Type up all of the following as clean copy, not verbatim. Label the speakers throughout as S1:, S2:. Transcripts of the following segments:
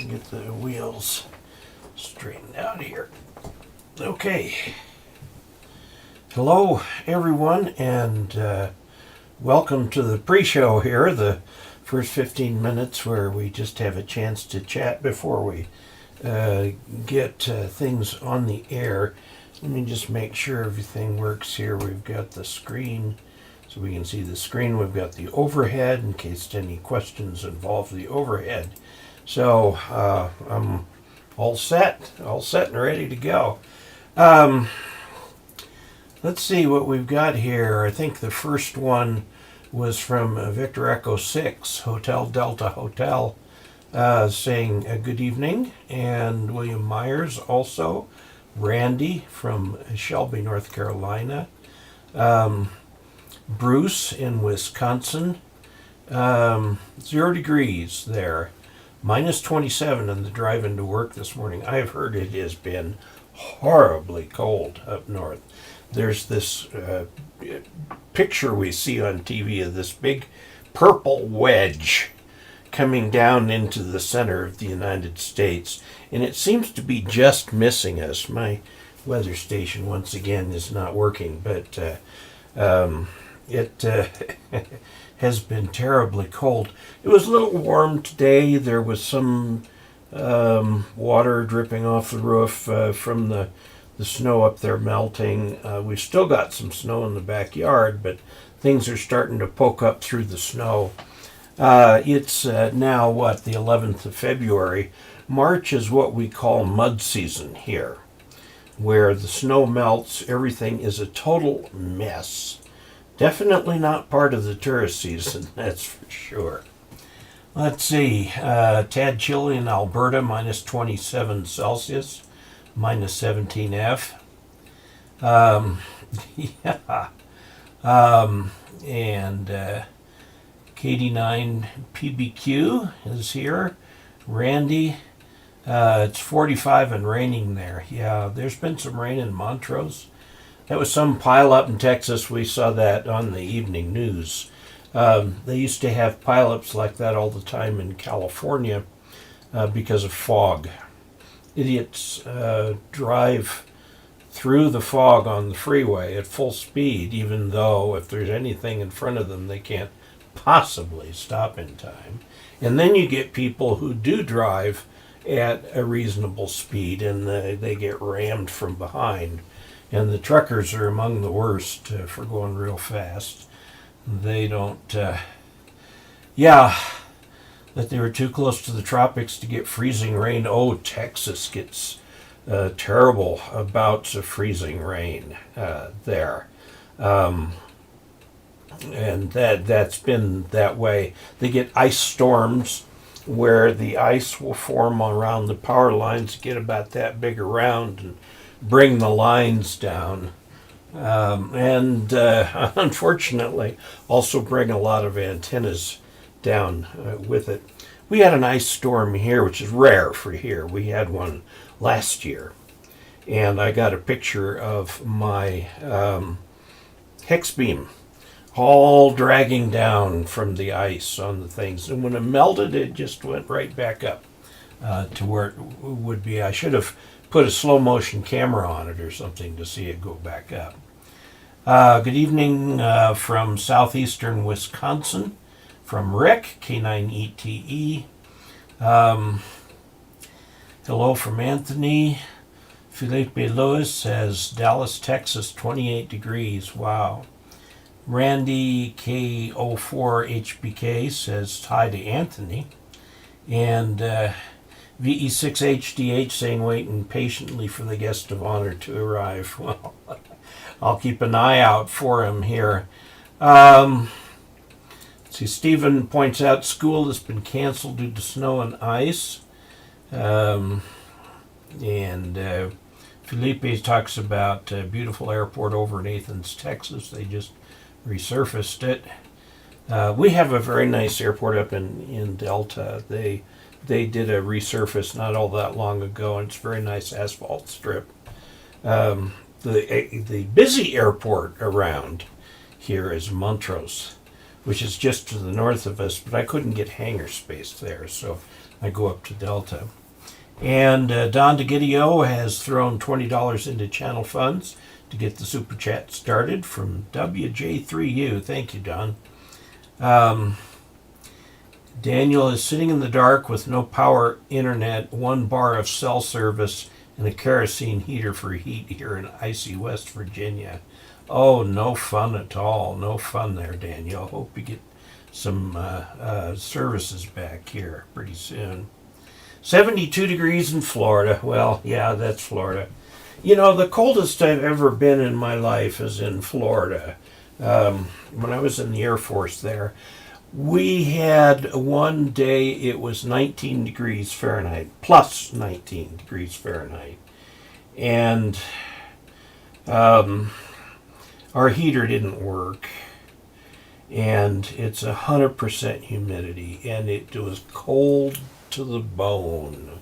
S1: get the wheels straightened out here. Okay. Hello, everyone, and welcome to the pre-show here, the first 15 minutes where we just have a chance to chat before we get things on the air. Let me just make sure everything works here. We've got the screen, so we can see the screen. We've got the overhead in case any questions involve the overhead. So I'm all set and ready to go. Let's see what we've got here. I think the first one was from Victor Echo 6, Hotel Delta Hotel, saying good evening, and William Myers also, Randy from Shelby, North Carolina, Bruce in Wisconsin, 0 degrees there, minus 27 on the drive into work this morning. I've heard it has been horribly cold up north. There's this picture we see on TV of this big purple wedge coming down into the center of the United States, and it seems to be just missing us. My weather station once again is not working, but it has been terribly cold. It was a little warm today. There was some water dripping off the roof from the snow up there melting. We've still got some snow in the backyard, but things are starting to poke up through the snow. It's now, the 11th of February. March is what we call mud season here, where the snow melts, everything is a total mess. Definitely not part of the tourist season, that's for sure. Let's see, tad chilly in Alberta, minus 27 Celsius, minus 17 F. And KD9 PBQ is here. Randy, it's 45 and raining there. Yeah, there's been some rain in Montrose. That was some pile up in Texas. We saw that on the evening news. They used to have pileups like that all the time in California because of fog. Idiots drive through the fog on the freeway at full speed, even though if there's anything in front of them, they can't possibly stop in time. And then you get people who do drive at a reasonable speed, and they get rammed from behind. And the truckers are among the worst for going real fast. They don't, that they were too close to the tropics to get freezing rain. Oh, Texas gets terrible bouts of freezing rain there. And that's been that way. They get ice storms where the ice will form around the power lines, get about that big around, and bring the lines down. And unfortunately, also bring a lot of antennas down with it. We had an ice storm here, which is rare for here. We had one last year. And I got a picture of my hex beam all dragging down from the ice on the things. And when it melted, it just went right back up to where it would be. I should have put a slow motion camera on it or something to see it go back up. Good evening from southeastern Wisconsin, from Rick, K9ETE. Hello from Anthony. Felipe Lewis says Dallas, Texas, 28 degrees. Wow. Randy K04HBK says hi to Anthony. And VE6HDH saying waiting patiently for the guest of honor to arrive. Well, I'll keep an eye out for him here. See, Stephen points out school has been canceled due to snow and ice. And Felipe talks about a beautiful airport over in Athens, Texas. They just resurfaced it. We have a very nice airport up in Delta. They did a resurface not all that long ago, and it's a very nice asphalt strip. The busy airport around here is Montrose, which is just to the north of us, but I couldn't get hangar space there, so I go up to Delta. And Don DeGidio has thrown $20 into channel funds to get the super chat started from WJ3U. Thank you, Don. Daniel is sitting in the dark with no power, internet, 1 bar of cell service, and a kerosene heater for heat here in icy West Virginia. Oh, no fun at all. No fun there, Daniel. Hope you get some services back here pretty soon. 72 degrees in Florida. Well, yeah, that's Florida. You know, the coldest I've ever been in my life is in Florida. When I was in the Air Force there, we had one day it was 19 degrees Fahrenheit, plus 19 degrees Fahrenheit. And our heater didn't work. And it's 100% humidity. And it was cold to the bone.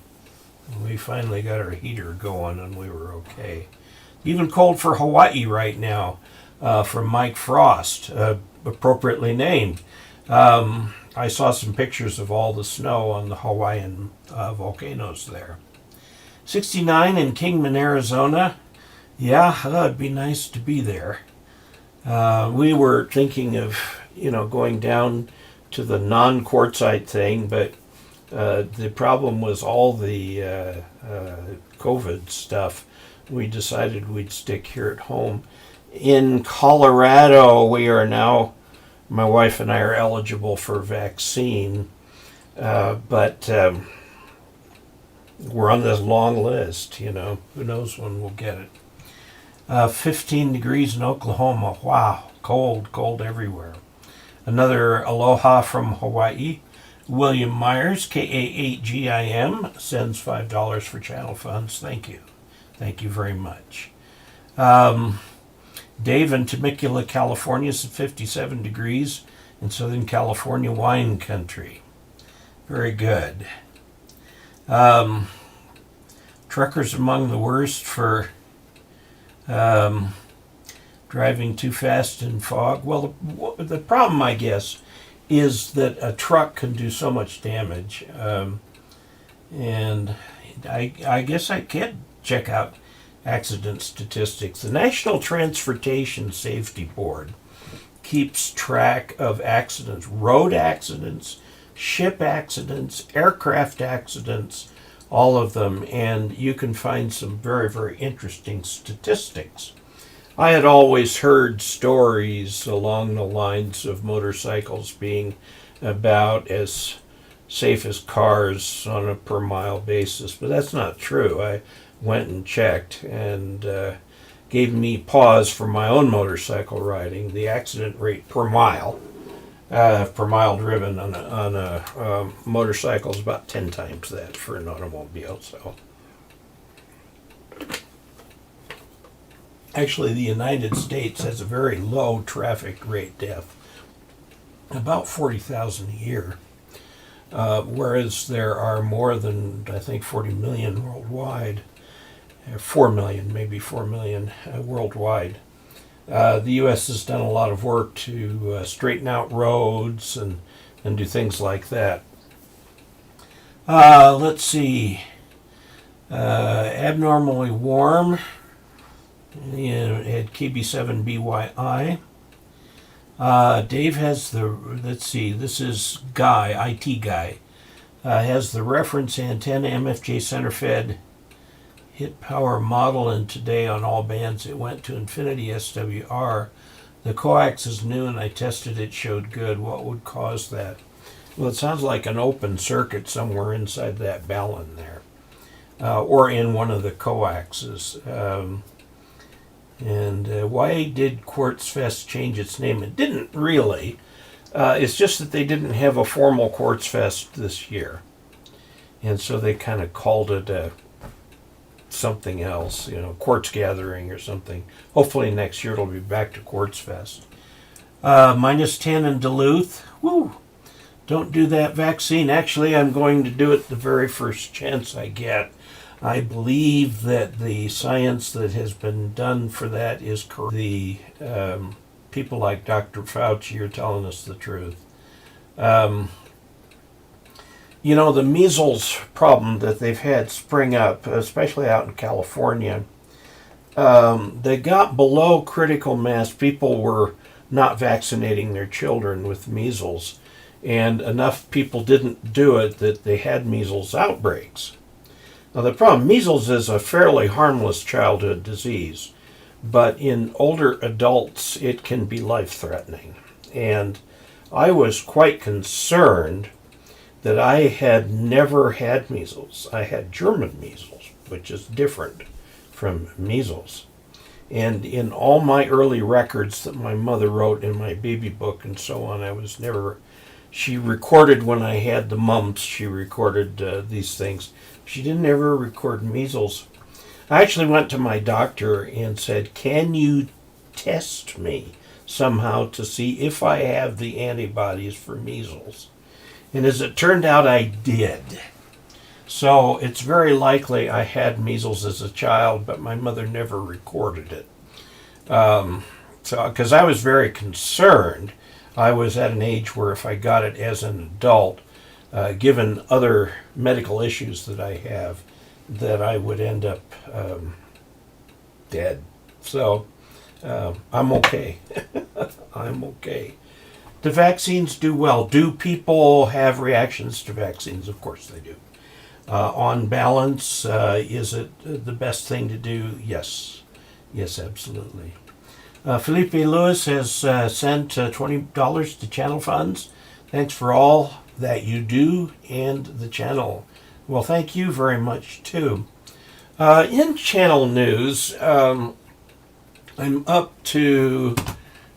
S1: We finally got our heater going and we were okay. Even cold for Hawaii right now, from Mike Frost, appropriately named. I saw some pictures of all the snow on the Hawaiian volcanoes there. 69 in Kingman, Arizona. Yeah, it'd be nice to be there. We were thinking of, going down to the non-quartzite thing, but the problem was all the COVID stuff. We decided we'd stick here at home. In Colorado, we are now, my wife and I are eligible for vaccine, but we're on this long list, Who knows when we'll get it. 15 degrees in Oklahoma. Wow, cold everywhere. Another aloha from Hawaii. William Myers, KA8GIM, sends $5 for channel funds. Thank you. Thank you very much. Dave in Temecula, California, is 57 degrees in Southern California wine country. Very good. Truckers among the worst for driving too fast in fog. Well, the problem, I guess, is that a truck can do so much damage. And I guess I can check out accident statistics. The National Transportation Safety Board keeps track of accidents, road accidents, ship accidents, aircraft accidents, all of them, and you can find some very, very interesting statistics. I had always heard stories along the lines of motorcycles being about as safe as cars on a per mile basis, but that's not true. I went and checked and gave me pause for my own motorcycle riding. The accident rate per mile driven on a motorcycle is about 10 times that for an automobile. So actually, the United States has a very low traffic rate death, about 40,000 a year, whereas there are more than, I think, 40 million worldwide, 4 million, maybe 4 million worldwide. The U.S. has done a lot of work to straighten out roads and do things like that. Let's see. Abnormally warm. At KB7BYI. Dave has let's see, this is Guy, IT Guy, has the reference antenna MFJ center fed hit power model, and today on all bands it went to infinity SWR. The coax is new and I tested it, showed good. What would cause that? Well, it sounds like an open circuit somewhere inside that balun there, or in one of the coaxes. And why did Quartz Fest change its name? It didn't really. It's just that they didn't have a formal Quartz Fest this year. And so they kind of called it something else, Quartz Gathering or something. Hopefully next year it'll be back to Quartz Fest. Minus 10 in Duluth. Woo! Don't do that vaccine. Actually, I'm going to do it the very first chance I get. I believe that the science that has been done for that is correct. The people like Dr. Fauci are telling us the truth. The measles problem that they've had spring up, especially out in California, they got below critical mass. People were not vaccinating their children with measles, and enough people didn't do it that they had measles outbreaks. Now the problem, measles is a fairly harmless childhood disease, but in older adults it can be life-threatening. And I was quite concerned that I had never had measles. I had German measles, which is different from measles. And in all my early records that my mother wrote in my baby book and so on, she recorded when I had the mumps, she recorded these things. She didn't ever record measles. I actually went to my doctor and said, can you test me somehow to see if I have the antibodies for measles? And as it turned out, I did. So it's very likely I had measles as a child, but my mother never recorded it. Because I was very concerned. I was at an age where if I got it as an adult, given other medical issues that I have, that I would end up dead. So I'm okay. I'm okay. The vaccines do well. Do people have reactions to vaccines? Of course they do. On balance, is it the best thing to do? Yes. Yes, absolutely. Felipe Lewis has sent $20 to channel funds. Thanks for all that you do and the channel. Well, thank you very much, too. In channel news, I'm up to,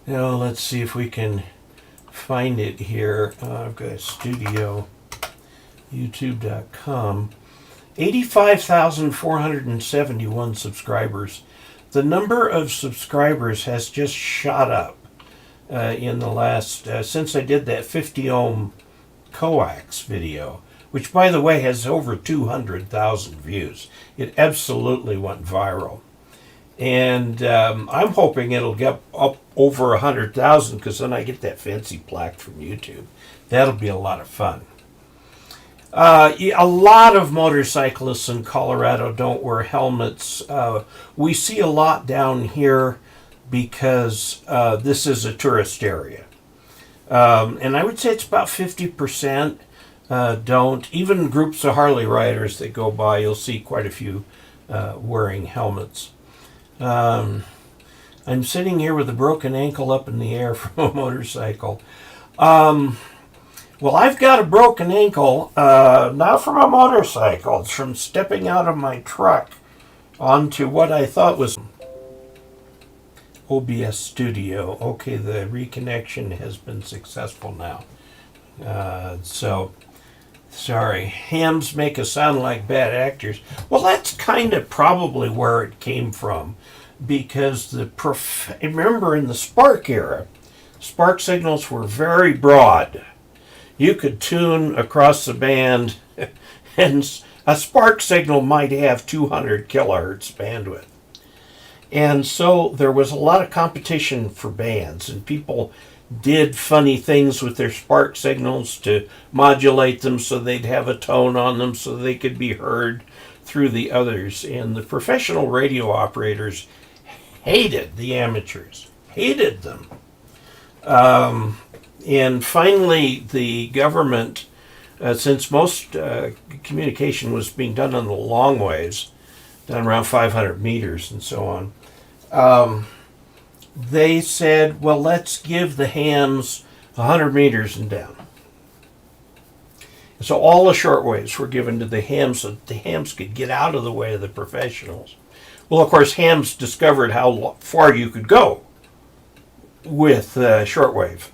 S1: let's see if we can find it here. I've got a studio, youtube.com. 85,471 subscribers. The number of subscribers has just shot up in the last, since I did that 50 ohm coax video, which by the way has over 200,000 views. It absolutely went viral. And I'm hoping it'll get up over 100,000 because then I get that fancy plaque from YouTube. That'll be a lot of fun. A lot of motorcyclists in Colorado don't wear helmets. We see a lot down here because this is a tourist area. And I would say it's about 50% don't. Even groups of Harley riders that go by, you'll see quite a few wearing helmets. I'm sitting here with a broken ankle up in the air from a motorcycle. Well, I've got a broken ankle, not from a motorcycle. It's from stepping out of my truck onto what I thought was OBS Studio. Okay, the reconnection has been successful now. So, sorry. Hams make us sound like bad actors. Well, that's kind of probably where it came from. Because remember in the Spark era, Spark signals were very broad. You could tune across the band, and a Spark signal might have 200 kilohertz bandwidth. And so there was a lot of competition for bands, and people did funny things with their Spark signals to modulate them so they'd have a tone on them so they could be heard through the others. And the professional radio operators hated the amateurs, hated them. And finally, the government, since most communication was being done on the long waves, done around 500 meters and so on, they said, well, let's give the hams 100 meters and down. So all the shortwaves were given to the hams so that the hams could get out of the way of the professionals. Well, of course, hams discovered how far you could go with shortwave.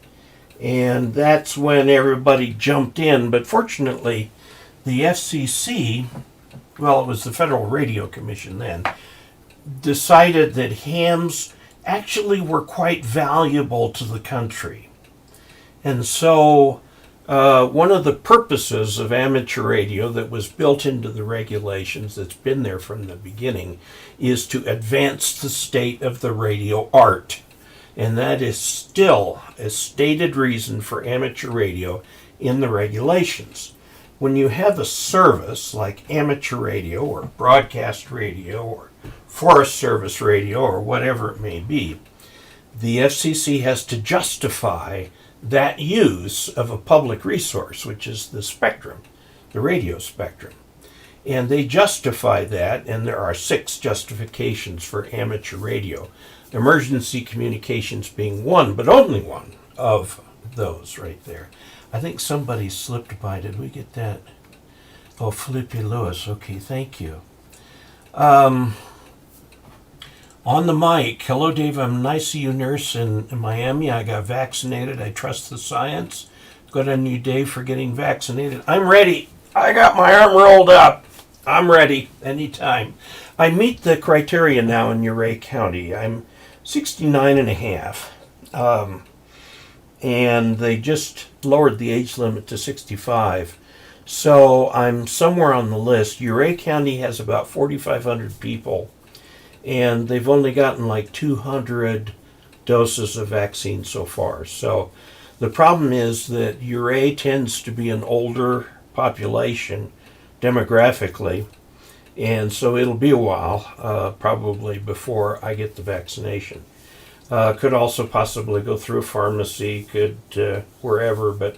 S1: And that's when everybody jumped in. But fortunately, the FCC, well, it was the Federal Radio Commission then, decided that hams actually were quite valuable to the country. And so one of the purposes of amateur radio that was built into the regulations, that's been there from the beginning, is to advance the state of the radio art. and that is still a stated reason for amateur radio in the regulations. When you have a service like amateur radio or broadcast radio or Forest Service radio or whatever it may be, the FCC has to justify that use of a public resource, which is the spectrum, the radio spectrum. And they justify that, and there are 6 justifications for amateur radio. Emergency communications being one, but only one of those right there. I think somebody slipped by. Did we get that? Oh, Felipe Lewis. Okay, thank you. On the mic, hello Dave, I'm an ICU nurse in Miami. I got vaccinated. I trust the science. Good on you, Dave, for getting vaccinated. I'm ready. I got my arm rolled up. I'm ready anytime. I meet the criteria now in Ouray County. I'm 69 and a half. And they just lowered the age limit to 65. So I'm somewhere on the list. Ouray County has about 4,500 people, and they've only gotten like 200 doses of vaccine so far. So the problem is that Ouray tends to be an older population demographically, and so it'll be a while, probably before I get the vaccination. Could also possibly go through a pharmacy, could wherever, but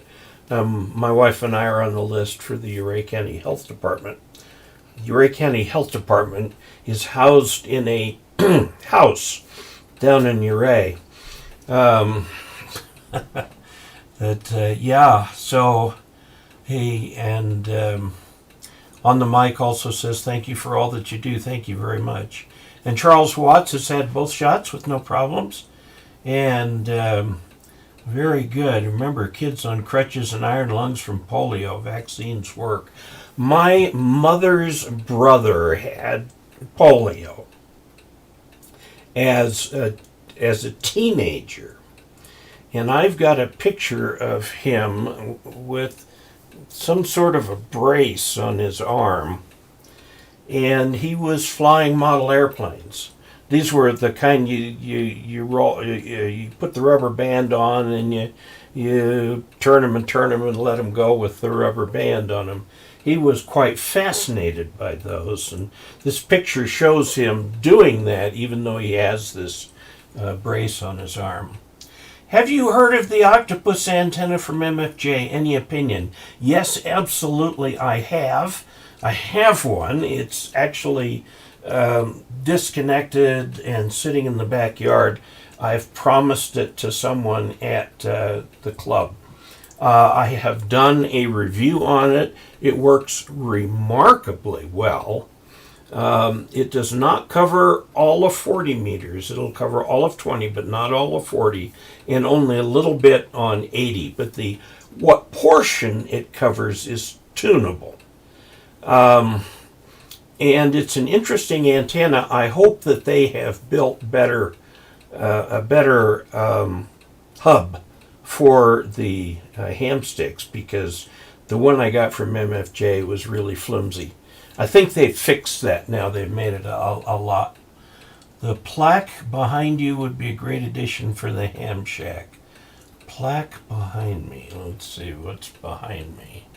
S1: my wife and I are on the list for the Ouray County Health Department. The Ouray County Health Department is housed in a house down in Ouray. So, hey, and on the mic also says, thank you for all that you do. Thank you very much. And Charles Watts has had both shots with no problems. And very good. Remember, kids on crutches and iron lungs from polio. Vaccines work. My mother's brother had polio as a teenager. And I've got a picture of him with some sort of a brace on his arm. And he was flying model airplanes. These were the kind you roll, you put the rubber band on, and you turn them and let them go with the rubber band on them. He was quite fascinated by those, and this picture shows him doing that, even though he has this brace on his arm. Have you heard of the octopus antenna from MFJ? Any opinion? Yes, absolutely, I have. I have one. It's actually disconnected and sitting in the backyard. I've promised it to someone at the club. I have done a review on it. It works remarkably well. It does not cover all of 40 meters. It'll cover all of 20, but not all of 40, and only a little bit on 80. But what portion it covers is tunable. And it's an interesting antenna. I hope that they have built a better hub for the ham sticks, because the one I got from MFJ was really flimsy. I think they've fixed that now. They've made it a lot. The plaque behind you would be a great addition for the ham shack. Plaque behind me. Let's see what's behind me.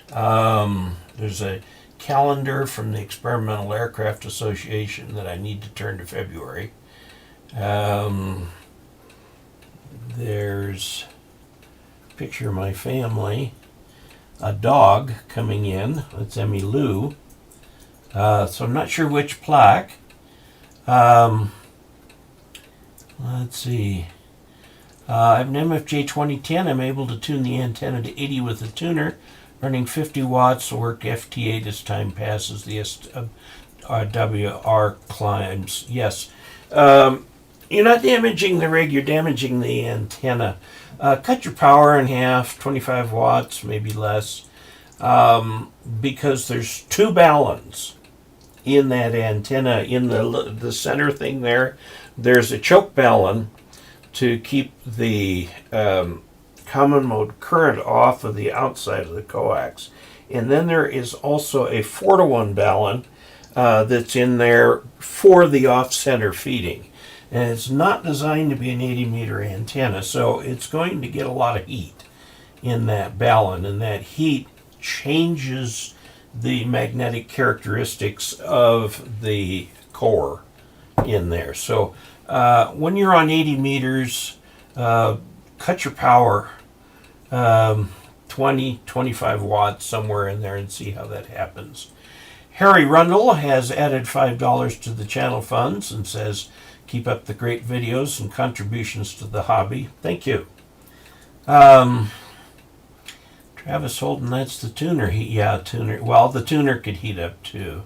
S1: There's a calendar from the Experimental Aircraft Association that I need to turn to February. There's a picture of my family, a dog coming in. That's Emmy Lou. So I'm not sure which plaque. Let's see. I have an MFJ 2010. I'm able to tune the antenna to 80 with a tuner. Running 50 watts will work FT8 as time passes. The SWR climbs. Yes. You're not damaging the rig, you're damaging the antenna. Cut your power in half, 25 watts, maybe less, because there's 2 ballons in that antenna. In the center thing there, there's a choke ballon to keep the common mode current off of the outside of the coax. And then there is also a 4-to-1 ballon that's in there for the off-center feeding. and it's not designed to be an 80-meter antenna, so it's going to get a lot of heat in that balun, and that heat changes the magnetic characteristics of the core in there. So when you're on 80 meters, cut your power 20, 25 watts, somewhere in there, and see how that happens. Harry Rundle has added $5 to the channel funds and says, keep up the great videos and contributions to the hobby. Thank you. Travis Holden, that's the tuner. Tuner. Well, the tuner could heat up too.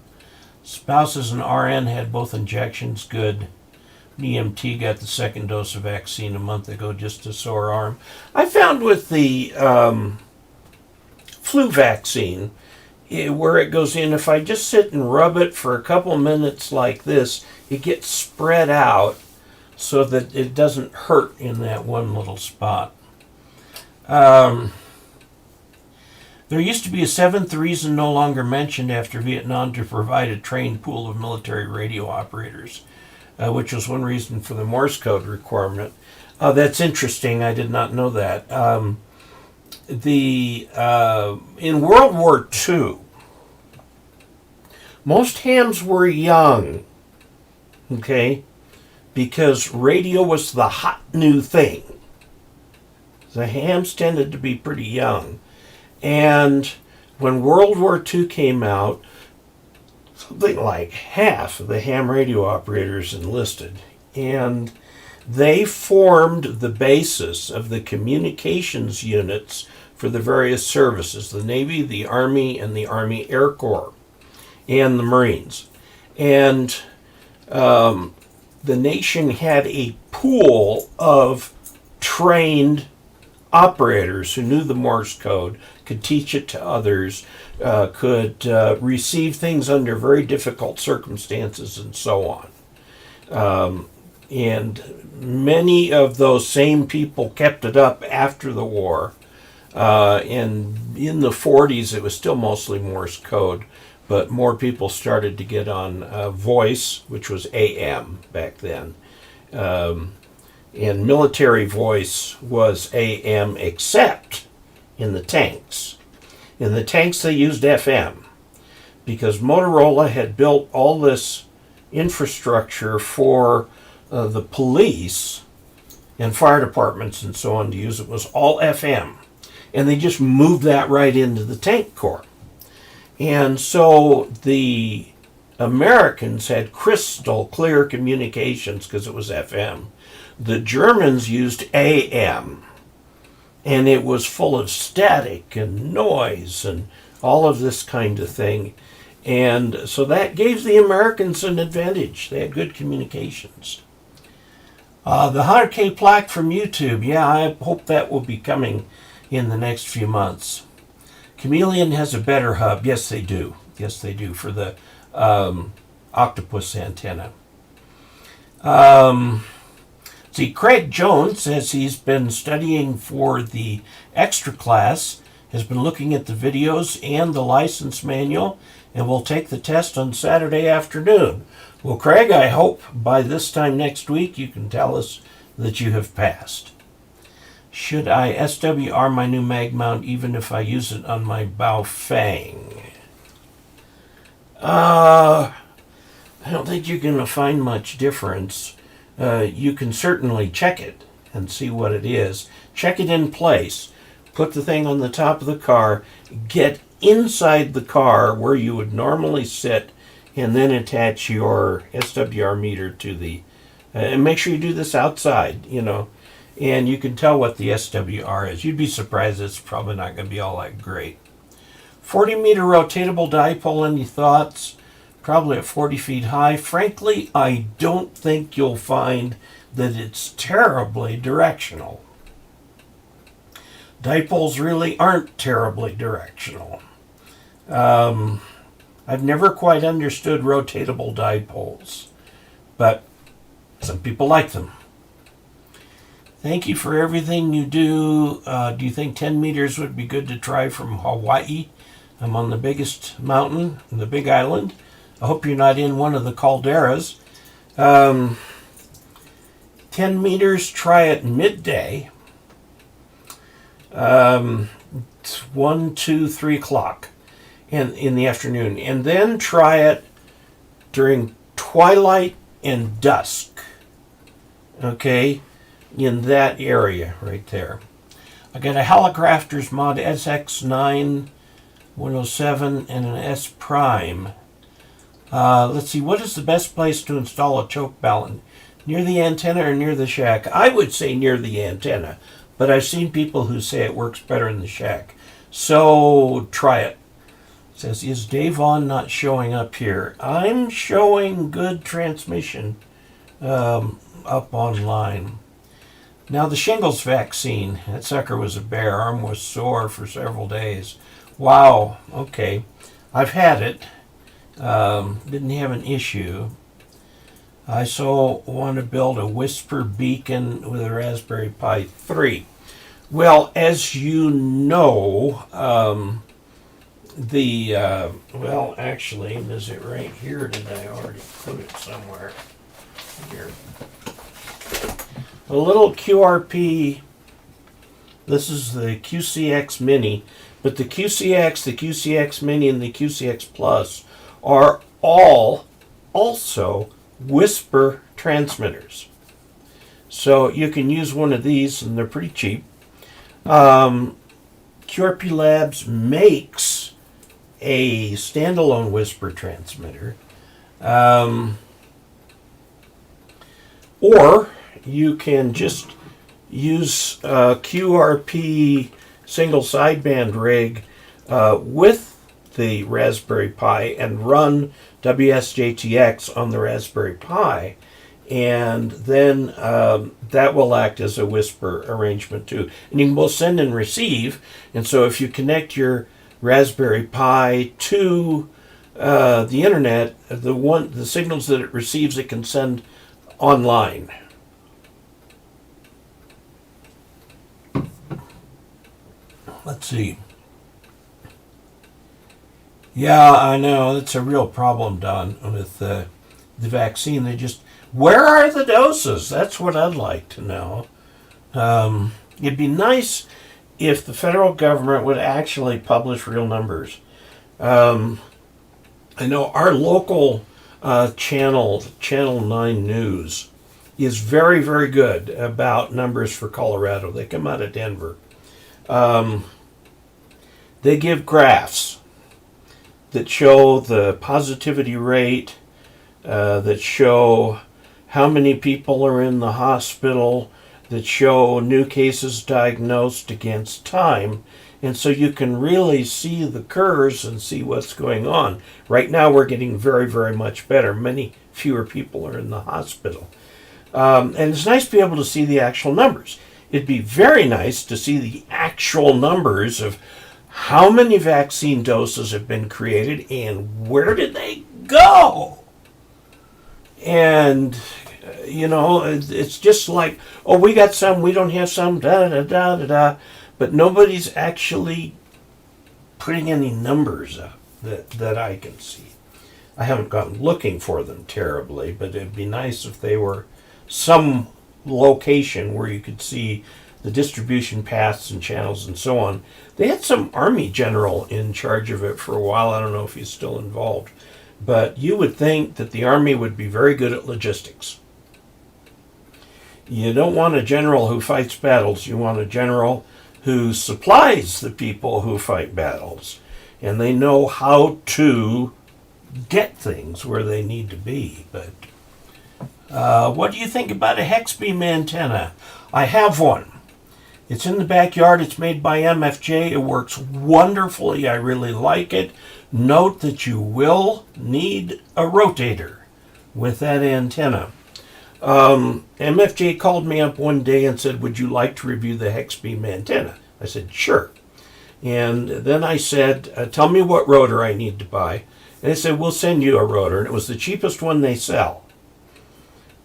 S1: Spouses and RN had both injections. Good. EMT got the second dose of vaccine a month ago, just a sore arm. I found with the flu vaccine, where it goes in, if I just sit and rub it for a couple minutes like this, it gets spread out so that it doesn't hurt in that one little spot. There used to be a seventh reason no longer mentioned after Vietnam to provide a trained pool of military radio operators, which was one reason for the Morse code requirement. That's interesting. I did not know that. In World War II, most hams were young, okay, because radio was the hot new thing. The hams tended to be pretty young. And when World War II came out, something like half of the ham radio operators enlisted. And they formed the basis of the communications units for the various services, the Navy, the Army, and the Army Air Corps, and the Marines. And the nation had a pool of trained operators who knew the Morse code, could teach it to others, could receive things under very difficult circumstances, and so on. And many of those same people kept it up after the war. And in the 40s, it was still mostly Morse code, but more people started to get on voice, which was AM back then. And military voice was AM, except in the tanks. In the tanks, they used FM because Motorola had built all this infrastructure for the police and fire departments and so on to use. It was all FM. And they just moved that right into the tank corps. And so the Americans had crystal clear communications because it was FM. The Germans used AM, and it was full of static and noise and all of this kind of thing. And so that gave the Americans an advantage. They had good communications. The 100K plaque from YouTube, yeah, I hope that will be coming in the next few months. Chameleon has a better hub. Yes, they do. Yes, they do, for the octopus antenna. See, Craig Jones says he's been studying for the extra class, has been looking at the videos and the license manual, and will take the test on Saturday afternoon. Well, Craig, I hope by this time next week you can tell us that you have passed. Should I SWR my new mag mount even if I use it on my Balfang? I don't think you're going to find much difference. You can certainly check it and see what it is. Check it in place. Put the thing on the top of the car. Get inside the car where you would normally sit, and then attach your SWR meter to the... and make sure you do this outside, and you can tell what the SWR is. You'd be surprised. It's probably not going to be all that great. 40-meter rotatable dipole, any thoughts? Probably at 40 feet high. Frankly, I don't think you'll find that it's terribly directional. Dipoles really aren't terribly directional. I've never quite understood rotatable dipoles, but some people like them. Thank you for everything you do. Do you think 10 meters would be good to try from Hawaii? I'm on the biggest mountain in the Big Island. I hope you're not in one of the calderas. 10 meters, try at midday. 1, 2, 3 o'clock in the afternoon. And then try it during twilight and dusk. Okay? In that area right there. I got a Heligrafters mod SX9107 and an S Prime. Let's see, what is the best place to install a choke balance? Near the antenna or near the shack? I would say near the antenna, but I've seen people who say it works better in the shack. So try it. It says, is Dave on not showing up here? I'm showing good transmission up online. Now the shingles vaccine, that sucker was a bear. Arm was sore for several days. Wow, okay. I've had it. Didn't have an issue. I so want to build a Whisper beacon with a Raspberry Pi 3. Well, as you know, well, actually, is it right here? Did I already put it somewhere? Here. A little QRP, this is the QCX Mini, but the QCX Mini, and the QCX Plus are all also Whisper transmitters. So you can use one of these, and they're pretty cheap. QRP Labs makes a standalone Whisper transmitter. Or you can just use QRP single sideband rig with the Raspberry Pi and run WSJTX on the Raspberry Pi, and then that will act as a Whisper arrangement too. And you can both send and receive, and so if you connect your Raspberry Pi to the internet, the signals that it receives it can send online. Let's see. Yeah, I know. It's a real problem, Don, with the vaccine. Where are the doses? That's what I'd like to know. It'd be nice if the federal government would actually publish real numbers. I know our local Channel 9 News is very, very good about numbers for Colorado. They come out of Denver. They give graphs that show the positivity rate, that show how many people are in the hospital, that show new cases diagnosed against time. And so you can really see the curves and see what's going on. Right now we're getting very, very much better. Many fewer people are in the hospital. And it's nice to be able to see the actual numbers. It'd be very nice to see the actual numbers of how many vaccine doses have been created and where did they go? And, it's just like, oh, we got some, we don't have some, da-da-da-da-da. But nobody's actually putting any numbers up that I can see. I haven't gone looking for them terribly, but it'd be nice if they were some location where you could see the distribution paths and channels and so on. They had some Army general in charge of it for a while. I don't know if he's still involved. But you would think that the Army would be very good at logistics. You don't want a general who fights battles. You want a general who supplies the people who fight battles. And they know how to get things where they need to be. But what do you think about a hex beam antenna? I have one. It's in the backyard. It's made by MFJ. It works wonderfully. I really like it. Note that you will need a rotator with that antenna. MFJ called me up one day and said, would you like to review the hex beam antenna? I said, sure. And then I said, tell me what rotor I need to buy. And they said, we'll send you a rotor. And it was the cheapest one they sell.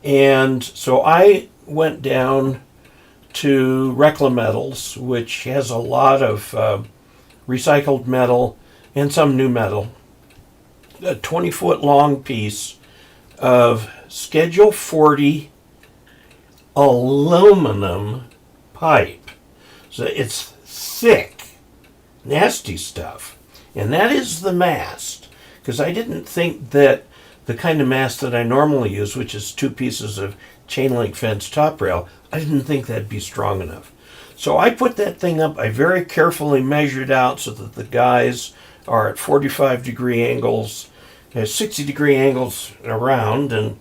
S1: And so I went down to Reclametals, which has a lot of recycled metal and some new metal. A 20-foot long piece of Schedule 40 aluminum pipe. So it's thick, nasty stuff. And that is the mast. Because I didn't think that the kind of mast that I normally use, which is 2 pieces of chain link fence top rail, I didn't think that'd be strong enough. So I put that thing up. I very carefully measured out so that the guys are at 45 degree angles, 60 degree angles around, and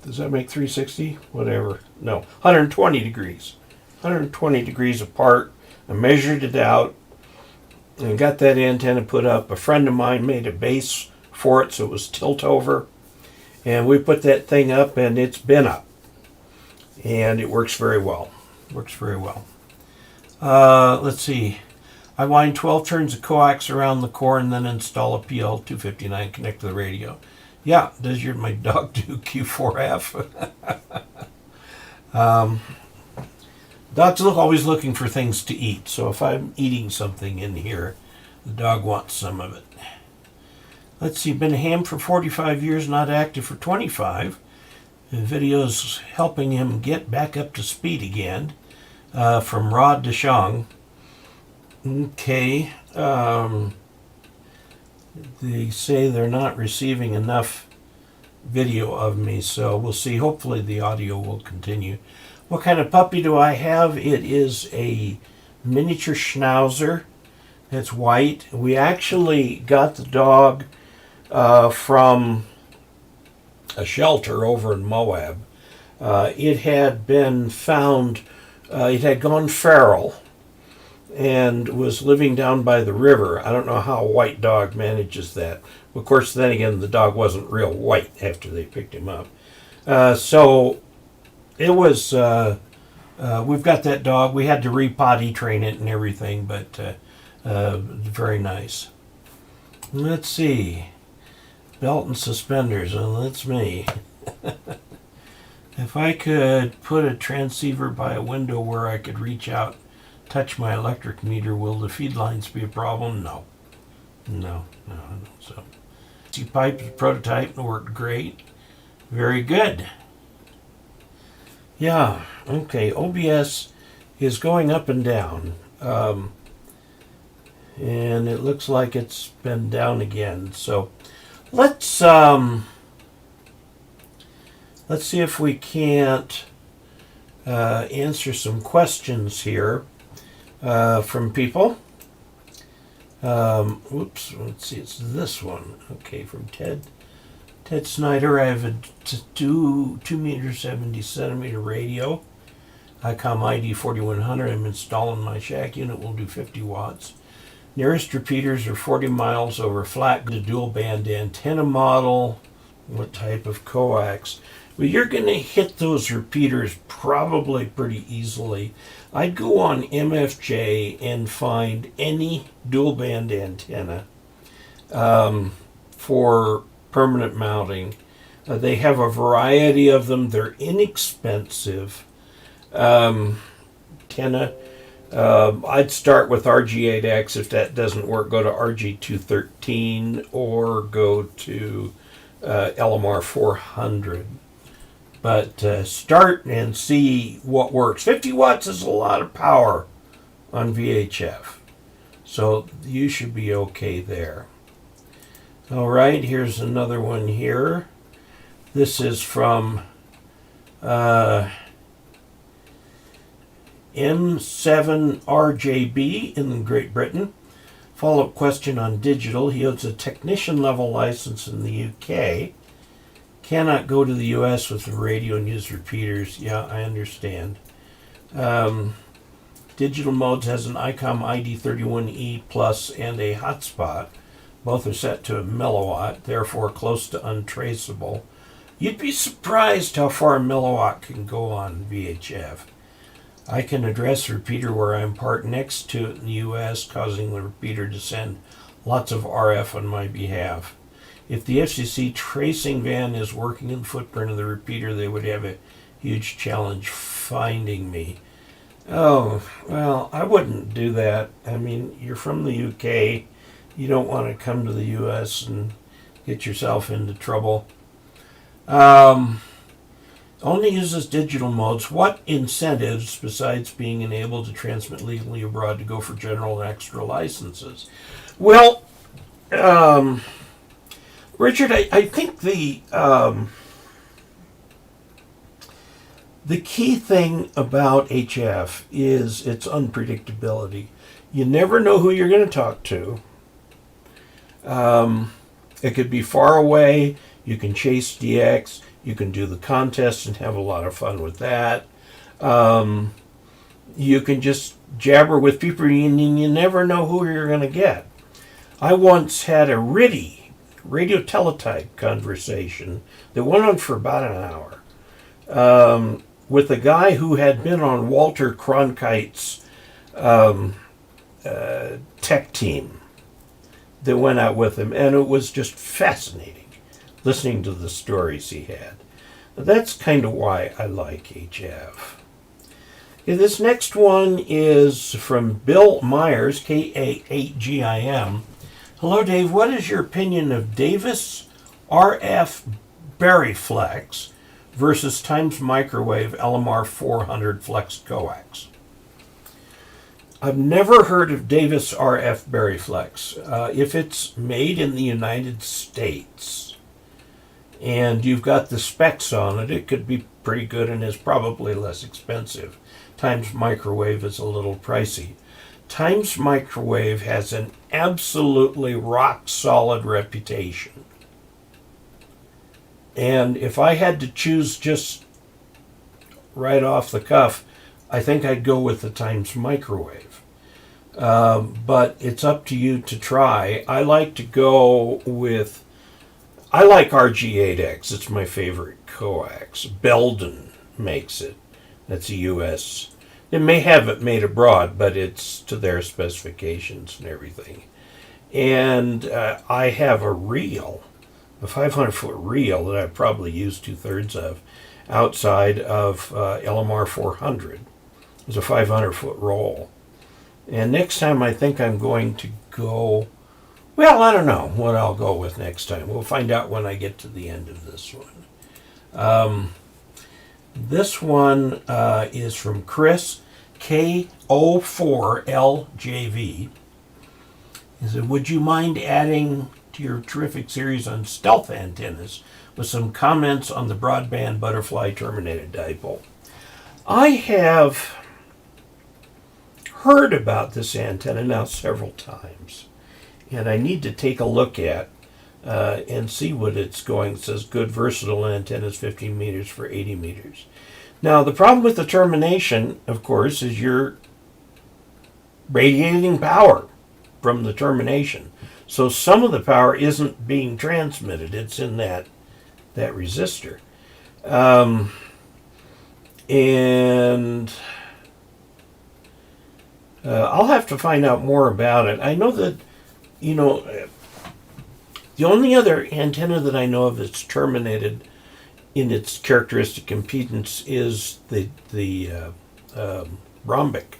S1: does that make 360? Whatever. No, 120 degrees. 120 degrees apart. I measured it out and got that antenna put up. A friend of mine made a base for it so it was tilt over. And we put that thing up and it's been up. And it works very well. Works very well. Let's see. I wind 12 turns of coax around the core and then install a PL259 connect to the radio. Yeah, does my dog do Q4F? Dogs always looking for things to eat, so if I'm eating something in here, the dog wants some of it. Let's see, been a ham for 45 years, not active for 25. The video's helping him get back up to speed again, from Rod DeShong. Okay, they say they're not receiving enough video of me, so we'll see. Hopefully the audio will continue. What kind of puppy do I have? It is a miniature schnauzer. It's white. We actually got the dog from a shelter over in Moab. It had been found, it had gone feral and was living down by the river. I don't know how a white dog manages that. Of course, then again, the dog wasn't real white after they picked him up. So it was, we've got that dog. We had to re-potty train it and everything, but very nice. Let's see. Belt and suspenders. Well, that's me. If I could put a transceiver by a window where I could reach out, touch my electric meter, will the feed lines be a problem? No. No. So, pipe prototype worked great. Very good. Yeah, okay, OBS is going up and down. And it looks like it's been down again. So let's see if we can't answer some questions here from people. Let's see, it's this one. Okay, from Ted Snyder. I have a 2 meters 70 centimeter radio. ICOM ID 4100. I'm installing my shack unit. Will do 50 watts. Nearest repeaters are 40 miles over flat. The dual band antenna model. What type of coax? Well, you're going to hit those repeaters probably pretty easily. I'd go on MFJ and find any dual band antenna for permanent mounting. They have a variety of them. They're inexpensive. Antenna. I'd start with RG8X. If that doesn't work, go to RG213 or go to LMR 400. But start and see what works. 50 watts is a lot of power on VHF. So you should be okay there. All right, here's another one here. This is from M7RJB in Great Britain. Follow-up question on digital. He owns a technician level license in the UK. Cannot go to the US with the radio and use repeaters. Yeah, I understand. Digital modes has an ICOM ID 31E plus and a hotspot. Both are set to a milliwatt, therefore close to untraceable. You'd be surprised how far a milliwatt can go on VHF. I can address the repeater where I'm parked next to it in the US, causing the repeater to send lots of RF on my behalf. If the FCC tracing van is working in the footprint of the repeater, they would have a huge challenge finding me. Oh, well, I wouldn't do that. I mean, you're from the UK. You don't want to come to the US and get yourself into trouble. Only uses digital modes. What incentives, besides being enabled to transmit legally abroad, to go for general and extra licenses? Well, Richard, I think the key thing about HF is its unpredictability. You never know who you're going to talk to. It could be far away. You can chase DX. You can do the contest and have a lot of fun with that. You can just jabber with people and you never know who you're going to get. I once had a radio teletype conversation that went on for about an hour with a guy who had been on Walter Cronkite's tech team that went out with him, and it was just fascinating listening to the stories he had. That's kind of why I like HF. Okay, this next one is from Bill Myers, KA8GIM. Hello, Dave. What is your opinion of Davis RF Barryflex versus Times Microwave LMR 400 Flex Coax? I've never heard of Davis RF Barryflex. If it's made in the United States and you've got the specs on it, it could be pretty good and is probably less expensive. Times Microwave is a little pricey. Times Microwave has an absolutely rock-solid reputation. And if I had to choose just right off the cuff, I think I'd go with the Times Microwave. But it's up to you to try. I like RG8X. It's my favorite coax. Belden makes it. That's a U.S. They may have it made abroad, but it's to their specifications and everything. And I have a 500-foot reel that I probably use 2/3 of outside of LMR 400. It's a 500-foot roll. And next time I think I'm going to go, well, I don't know what I'll go with next time. We'll find out when I get to the end of this one. This one is from Chris, KE0OG. He said, would you mind adding to your terrific series on stealth antennas with some comments on the broadband butterfly terminated dipole? I have heard about this antenna now several times, and I need to take a look at and see what it's going. It says good versatile antennas, 15 meters for 80 meters. Now, the problem with the termination, of course, is you're radiating power from the termination. So some of the power isn't being transmitted. It's in that resistor. I'll have to find out more about it. I know that, the only other antenna that I know of that's terminated in its characteristic impedance is the rhombic.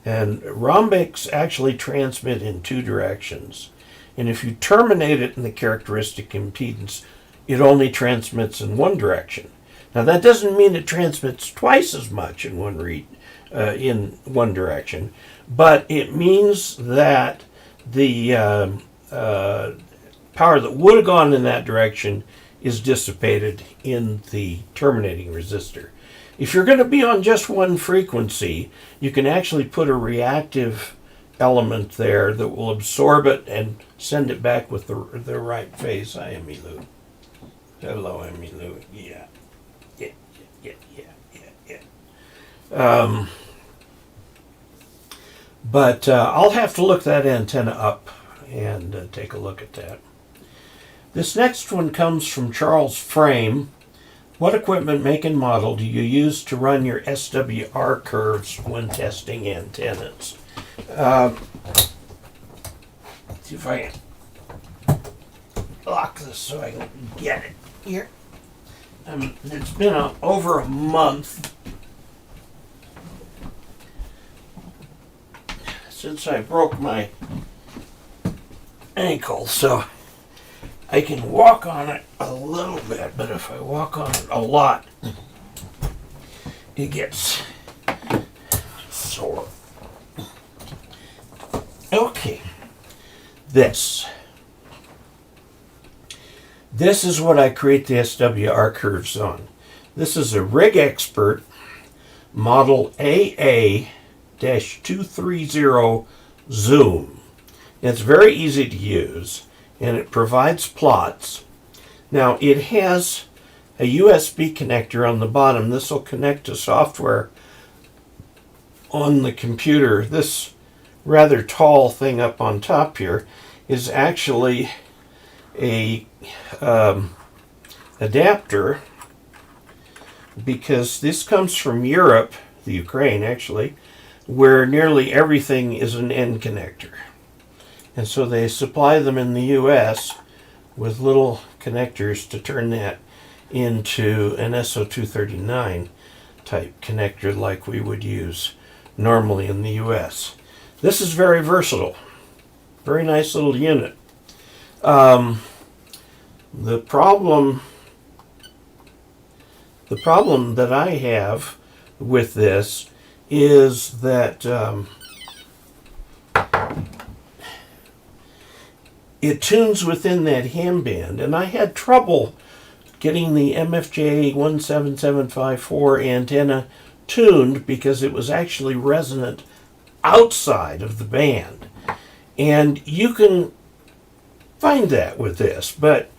S1: And rhombics actually transmit in two directions. And if you terminate it in the characteristic impedance, it only transmits in one direction. Now that doesn't mean it transmits twice as much in one direction, but it means that the power that would have gone in that direction is dissipated in the terminating resistor. If you're going to be on just one frequency, you can actually put a reactive element there that will absorb it and send it back with the right phase. Hi, Emmylou. Hello, Emmylou. Yeah. But I'll have to look that antenna up and take a look at that. This next one comes from Charles Frame. What equipment, make, and model do you use to run your SWR curves when testing antennas? See if I can lock this so I can get it here. It's been over a month since I broke my ankle, so I can walk on it a little bit, but if I walk on it a lot, it gets sore. Okay, this is what I create the SWR curves on. This is a Rig Expert model AA-230 zoom. It's very easy to use, and it provides plots. Now, it has a USB connector on the bottom. This will connect to software on the computer. This rather tall thing up on top here is actually a adapter, because this comes from Europe, the Ukraine actually, where nearly everything is an end connector. And so they supply them in the US with little connectors to turn that into an SO239 type connector like we would use normally in the US. This is very versatile. Very nice little unit. The problem that I have with this is that it tunes within that ham band, and I had trouble getting the MFJ 17754 antenna tuned because it was actually resonant outside of the band. And you can find that with this, but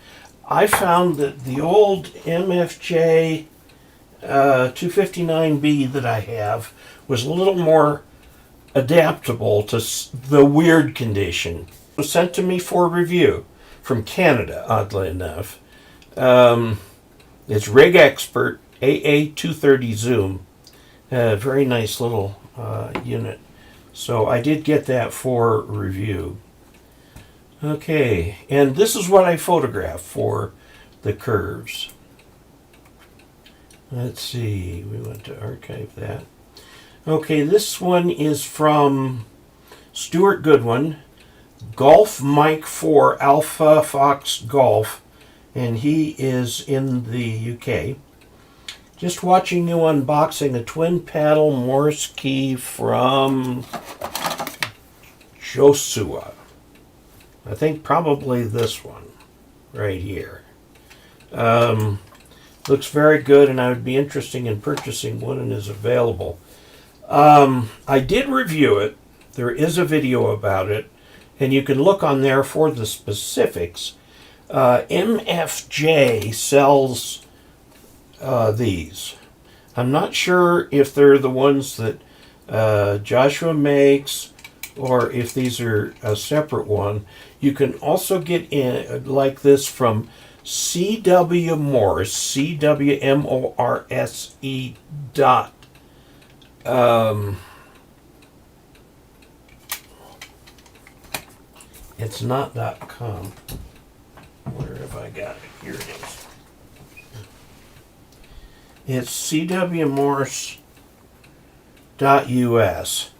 S1: I found that the old MFJ 259B that I have was a little more adaptable to the weird condition. It was sent to me for review from Canada, oddly enough. It's Rig Expert AA230 Zoom. Very nice little unit. So I did get that for review. Okay, and this is what I photographed for the curves. Let's see, we want to archive that. Okay, this one is from Stewart Goodwin, Golf Mike 4 Alpha Fox Golf, and he is in the UK. Just watching you unboxing a twin paddle Morse key from Joshua. I think probably this one right here. Looks very good, and I would be interested in purchasing one and is available. I did review it. There is a video about it, and you can look on there for the specifics. MFJ sells these. I'm not sure if they're the ones that Joshua makes or if these are a separate one. You can also get in like this from C.W. Morse, CWMORSE dot. It's not .com. Where have I got it? Here it is. It's CWMorse.us.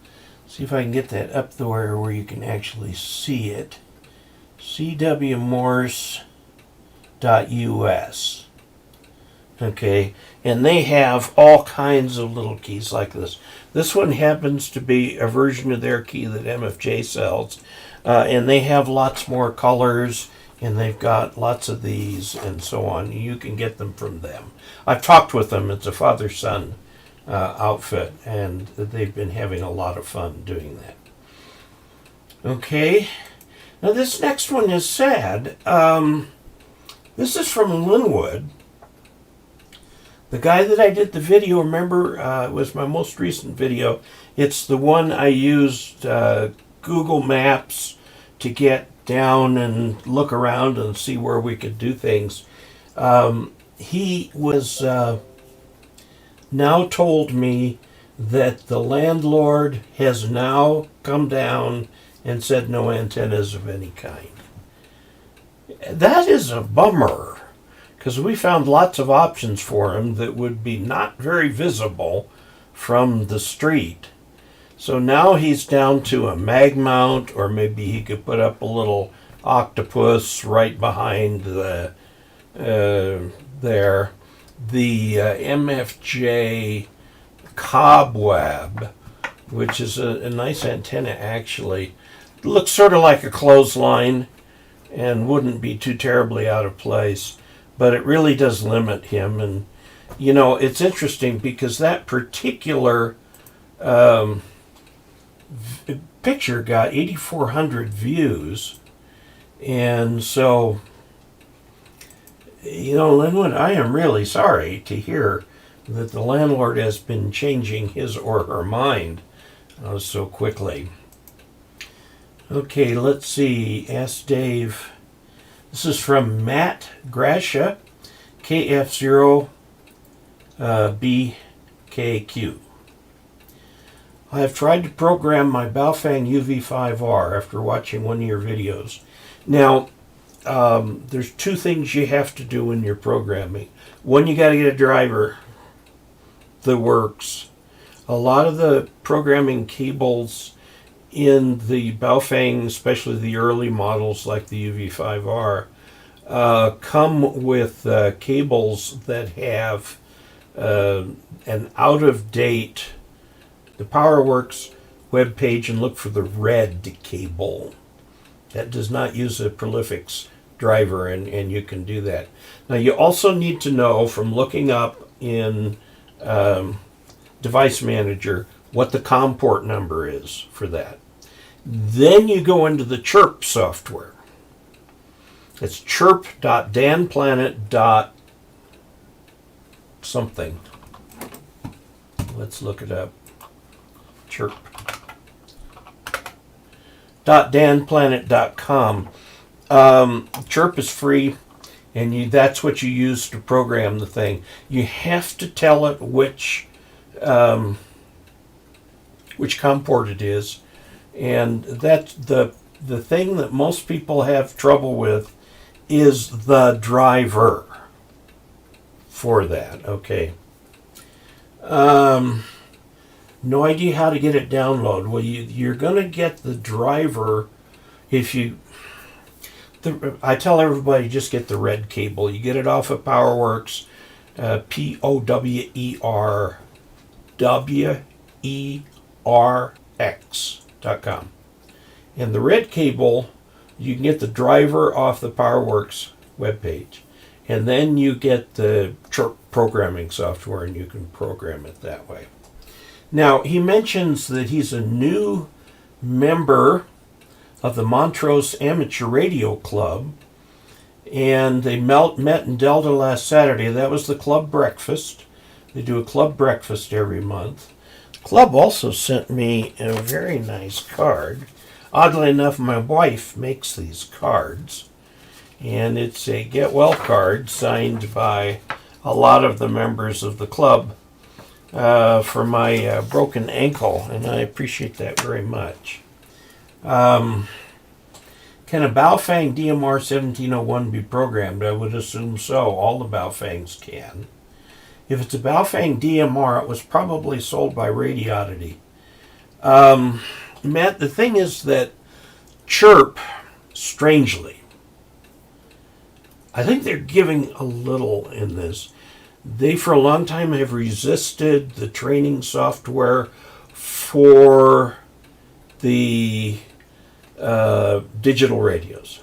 S1: See if I can get that up there where you can actually see it. CWMorse.us. Okay, and they have all kinds of little keys like this. This one happens to be a version of their key that MFJ sells, and they have lots more colors, and they've got lots of these and so on. You can get them from them. I've talked with them. It's a father-son outfit, and they've been having a lot of fun doing that. Okay, now this next one is sad. This is from Linwood. The guy that I did the video, remember, was my most recent video. It's the one I used Google Maps to get down and look around and see where we could do things. He was now told me that the landlord has now come down and said no antennas of any kind. That is a bummer, because we found lots of options for him that would be not very visible from the street. So now he's down to a mag mount, or maybe he could put up a little octopus right behind the there. The MFJ cobweb, which is a nice antenna actually. It looks sort of like a clothesline and wouldn't be too terribly out of place, but it really does limit him. And you know, it's interesting because that particular picture got 8,400 views, and so, you know, Linwood, I am really sorry to hear that the landlord has been changing his or her mind so quickly. Okay, let's see. Ask Dave. This is from Matt Gracia, KF0BKQ. I have tried to program my Balfang UV5R after watching one of your videos. Now, there's two things you have to do when you're programming. One, you got to get a driver that works. A lot of the programming cables in the Balfang, especially the early models like the UV5R, come with cables that have an out-of-date, the PowerWorks web page, and look for the red cable. That does not use a Prolifix driver, and you can do that. Now, you also need to know from looking up in Device Manager what the COM port number is for that. Then you go into the Chirp software. It's chirp.danplanet.something. Let's look it up. Chirp. .danplanet.com. Chirp is free, and that's what you use to program the thing. You have to tell it which COM port it is, and that's the thing that most people have trouble with is the driver for that. Okay. No idea how to get it downloaded. Well, you're going to get the driver if you... I tell everybody just get the red cable. You get it off of PowerWorks, POWERWERX.com. And the red cable, you can get the driver off the PowerWorks webpage. And then you get the Chirp programming software, and you can program it that way. Now, he mentions that he's a new member of the Montrose Amateur Radio Club, and they met in Delta last Saturday. That was the club breakfast. They do a club breakfast every month. The club also sent me a very nice card. Oddly enough, my wife makes these cards, and it's a get well card signed by a lot of the members of the club for my broken ankle, and I appreciate that very much. Can a Balfang DMR 1701 be programmed? I would assume so. All the Balfangs can. If it's a Balfang DMR, it was probably sold by Radioddity. Matt, the thing is that Chirp, strangely, I think they're giving a little in this. They, for a long time, have resisted the training software for the digital radios.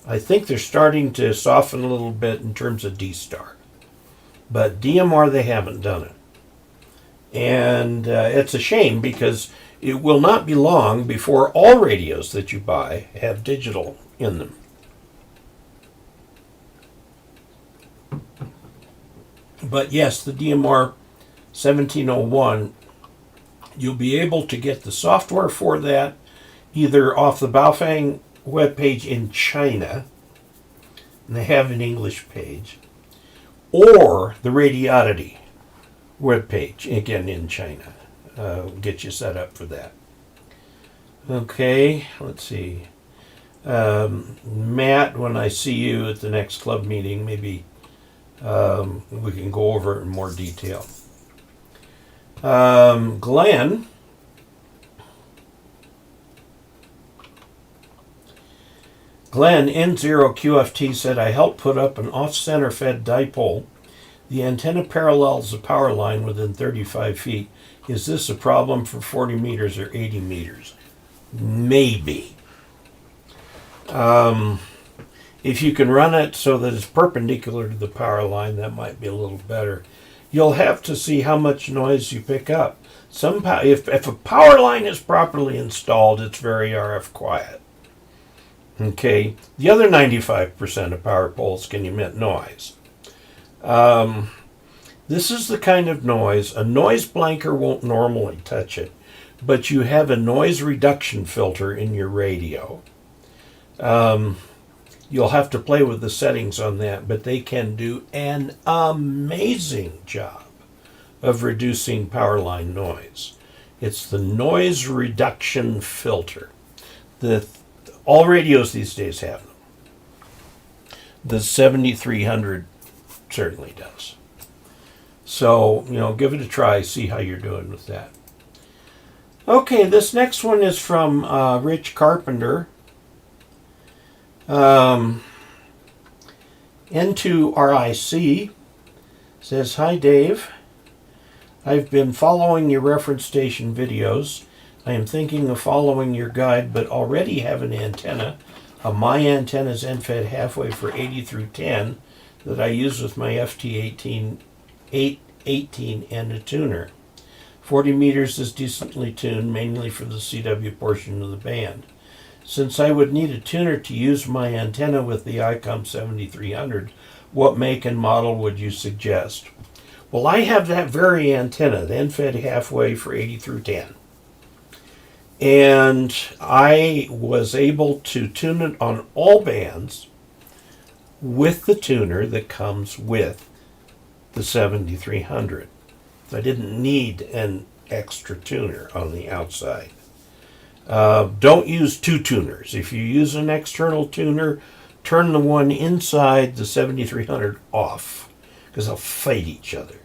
S1: I think they're starting to soften a little bit in terms of D-Star. But DMR, they haven't done it. And it's a shame because it will not be long before all radios that you buy have digital in them. But yes, the DMR 1701, you'll be able to get the software for that either off the Balfang webpage in China, and they have an English page, or the Radioddity webpage, again in China. Get you set up for that. Okay, let's see. Matt, when I see you at the next club meeting, maybe we can go over it in more detail. Glenn, Glenn N0QFT said, I helped put up an off-center fed dipole. The antenna parallels the power line within 35 feet. Is this a problem for 40 meters or 80 meters? Maybe. If you can run it so that it's perpendicular to the power line, that might be a little better. You'll have to see how much noise you pick up. If a power line is properly installed, it's very RF quiet. Okay, the other 95% of power poles can emit noise. This is the kind of noise, a noise blanker won't normally touch it, but you have a noise reduction filter in your radio. You'll have to play with the settings on that, but they can do an amazing job of reducing power line noise. It's the noise reduction filter. All radios these days have them. The 7300 certainly does. So, give it a try, see how you're doing with that. Okay, this next one is from Rich Carpenter. N2RIC says, Hi Dave, I've been following your reference station videos. I am thinking of following your guide, but already have an antenna, a My Antennas end-fed halfwave for 80 through 10 that I use with my FT18 and a tuner. 40 meters is decently tuned, mainly for the CW portion of the band. Since I would need a tuner to use my antenna with the ICOM 7300, what make and model would you suggest? Well, I have that very antenna, the end-fed halfwave for 80 through 10. And I was able to tune it on all bands with the tuner that comes with the 7300. I didn't need an extra tuner on the outside. Don't use two tuners. If you use an external tuner, turn the one inside the 7300 off, because they'll fight each other.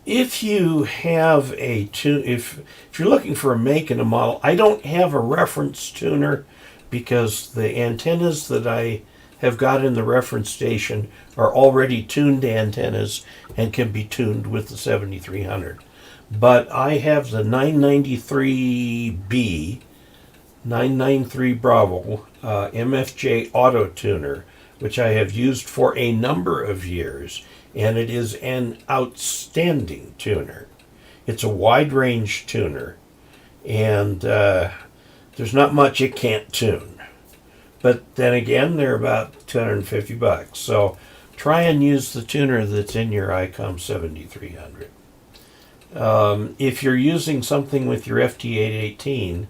S1: If you have a if you're looking for a make and a model, I don't have a reference tuner because the antennas that I have got in the reference station are already tuned antennas and can be tuned with the 7300. But I have the 993B, 993 Bravo, MFJ auto tuner, which I have used for a number of years, and it is an outstanding tuner. It's a wide range tuner, and there's not much it can't tune. But then again, they're about $250. So try and use the tuner that's in your ICOM 7300. If you're using something with your FT818,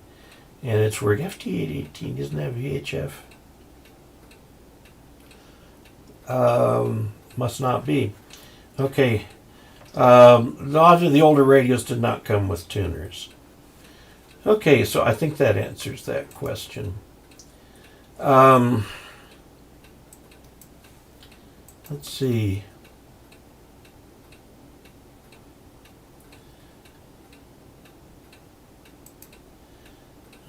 S1: and it's where FT818 doesn't have VHF, must not be. Okay, a lot of the older radios did not come with tuners. Okay, so I think that answers that question. Let's see.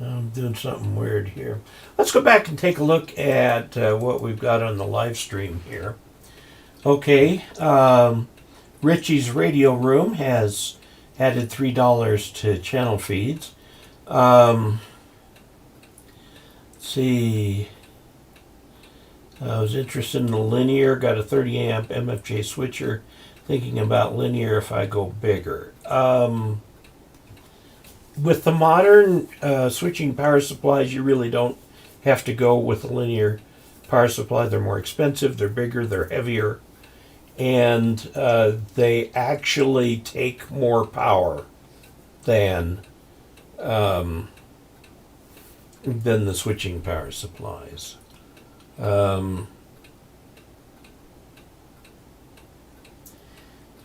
S1: I'm doing something weird here. Let's go back and take a look at what we've got on the live stream here. Okay, Richie's Radio Room has added $3 to channel feeds. Let's see. I was interested in the linear, got a 30 amp MFJ switcher, thinking about linear if I go bigger. With the modern switching power supplies, you really don't have to go with a linear power supply. They're more expensive, they're bigger, they're heavier, and they actually take more power than the switching power supplies. I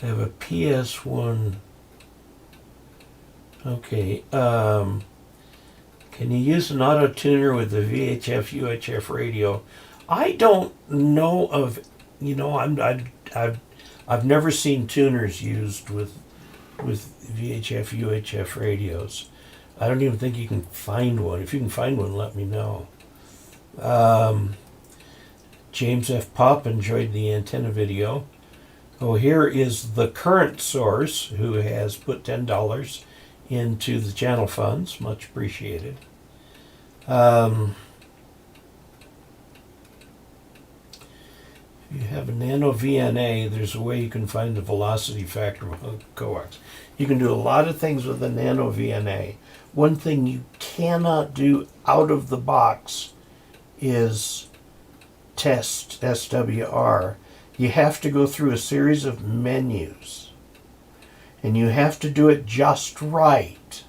S1: have a PS1. Okay. Can you use an auto tuner with the VHF UHF radio? I don't know of. I've never seen tuners used with VHF UHF radios. I don't even think you can find one. If you can find one, let me know. James F. Pop enjoyed the antenna video. Oh, here is the current source who has put $10 into the channel funds. Much appreciated. If you have a nano VNA, there's a way you can find the velocity factor of a coax. You can do a lot of things with a nano VNA. One thing you cannot do out of the box is test SWR. You have to go through a series of menus, and you have to do it just right,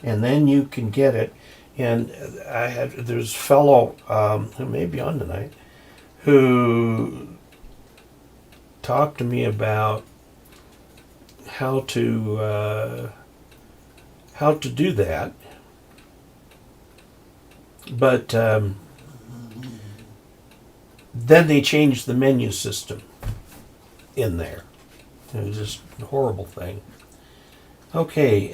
S1: and then you can get it. And there's a fellow who may be on tonight who talked to me about how to do that, but then they changed the menu system in there. It was just a horrible thing. Okay,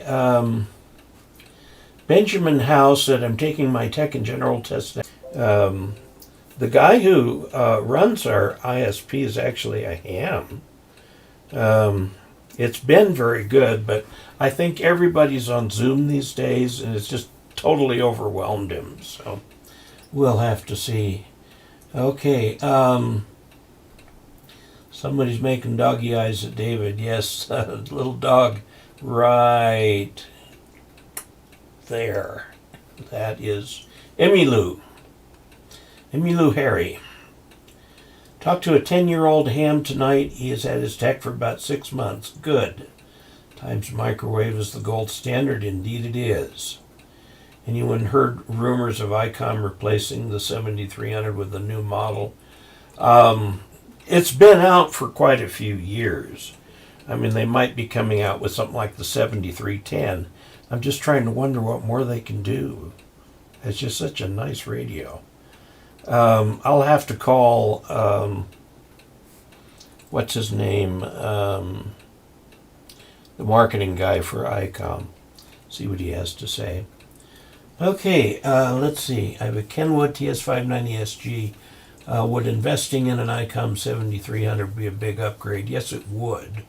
S1: Benjamin Howe said, I'm taking my tech and general test. The guy who runs our ISP is actually a ham. It's been very good, but I think everybody's on Zoom these days, and it's just totally overwhelmed him. So we'll have to see. Okay, somebody's making doggy eyes at David. Yes, little dog right there. That is Emmylou. Emmylou Harry. Talked to a 10-year-old ham tonight. He has had his tech for about 6 months. Good. Times microwave is the gold standard. Indeed it is. Anyone heard rumors of ICOM replacing the 7300 with a new model? It's been out for quite a few years. I mean, they might be coming out with something like the 7310. I'm just trying to wonder what more they can do. It's just such a nice radio. I'll have to call, what's his name, the marketing guy for ICOM, see what he has to say. Okay, let's see. I have a Kenwood TS590SG. Would investing in an ICOM 7300 be a big upgrade? Yes, it would.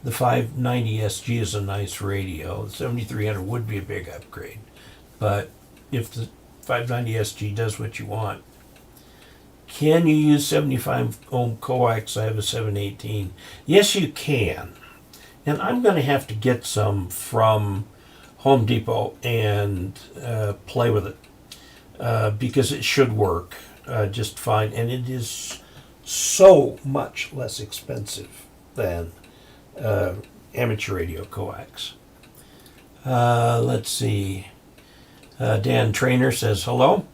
S1: The 590SG is a nice radio. The 7300 would be a big upgrade. But if the 590SG does what you want. Can you use 75 ohm coax? I have a 718. Yes, you can. And I'm going to have to get some from Home Depot and play with it because it should work just fine. And it is so much less expensive than amateur radio coax. Let's see. Dan Trainer says, hello.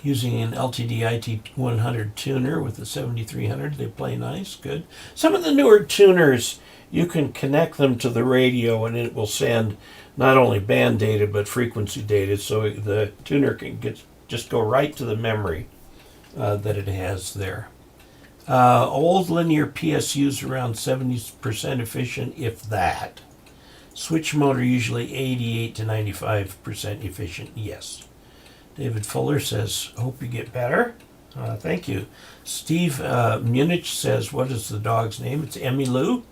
S1: Using an LTD IT100 tuner with the 7300. They play nice. Good. Some of the newer tuners, you can connect them to the radio and it will send not only band data but frequency data, so the tuner can just go right to the memory that it has there. Old linear PSUs around 70% efficient, if that. Switch motor usually 88 to 95% efficient, yes. David Fuller says, hope you get better. Thank you. Steve Munich says, what is the dog's name? It's Emmylou.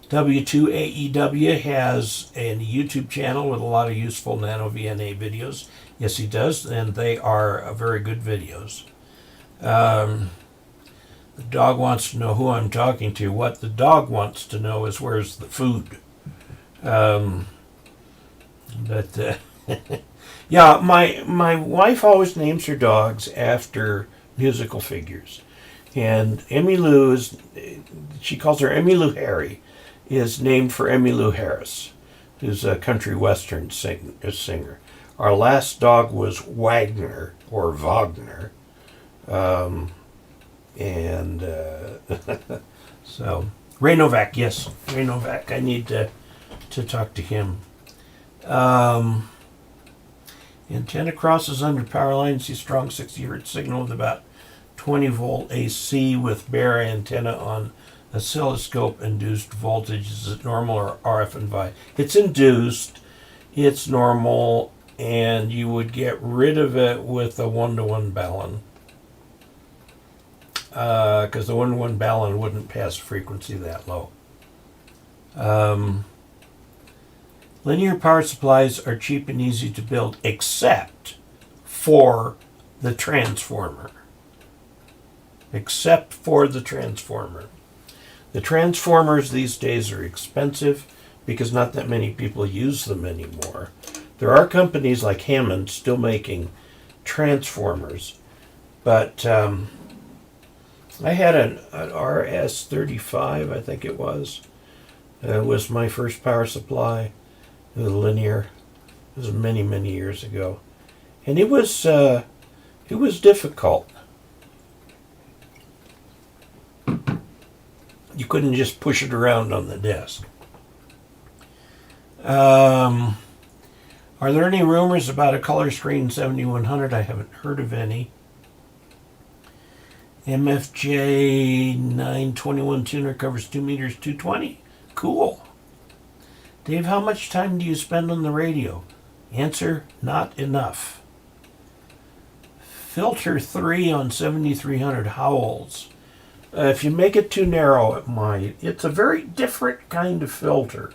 S1: W2AEW has a YouTube channel with a lot of useful nano VNA videos. Yes, he does, and they are very good videos. The dog wants to know who I'm talking to. What the dog wants to know is where's the food. Yeah, my wife always names her dogs after musical figures. And Emmylou is, she calls her Emmylou Harry, is named for Emmylou Harris, who's a country western singer. Our last dog was Wagner, or Wagner. So, Ray Novak, yes, Ray Novak. I need to talk to him. Antenna crosses under power lines, see strong 60 hertz signal with about 20 volt AC with bare antenna on oscilloscope induced voltage? Is it normal or RF and Vi? It's induced, it's normal, and you would get rid of it with a 1-to-1 balun. Because the 1-to-1 balun wouldn't pass a frequency that low. Linear power supplies are cheap and easy to build, except for the transformer. Except for the transformer. The transformers these days are expensive because not that many people use them anymore. There are companies like Hammond still making transformers, but I had an RS-35, I think it was. It was my first power supply. It was linear. It was many, many years ago. And it was difficult. You couldn't just push it around on the desk. Are there any rumors about a color screen 7100? I haven't heard of any. MFJ 921 tuner covers 2 meters, 220. Cool. Dave, how much time do you spend on the radio? Answer, not enough. Filter 3 on 7300 howls. If you make it too narrow, it might. It's a very different kind of filter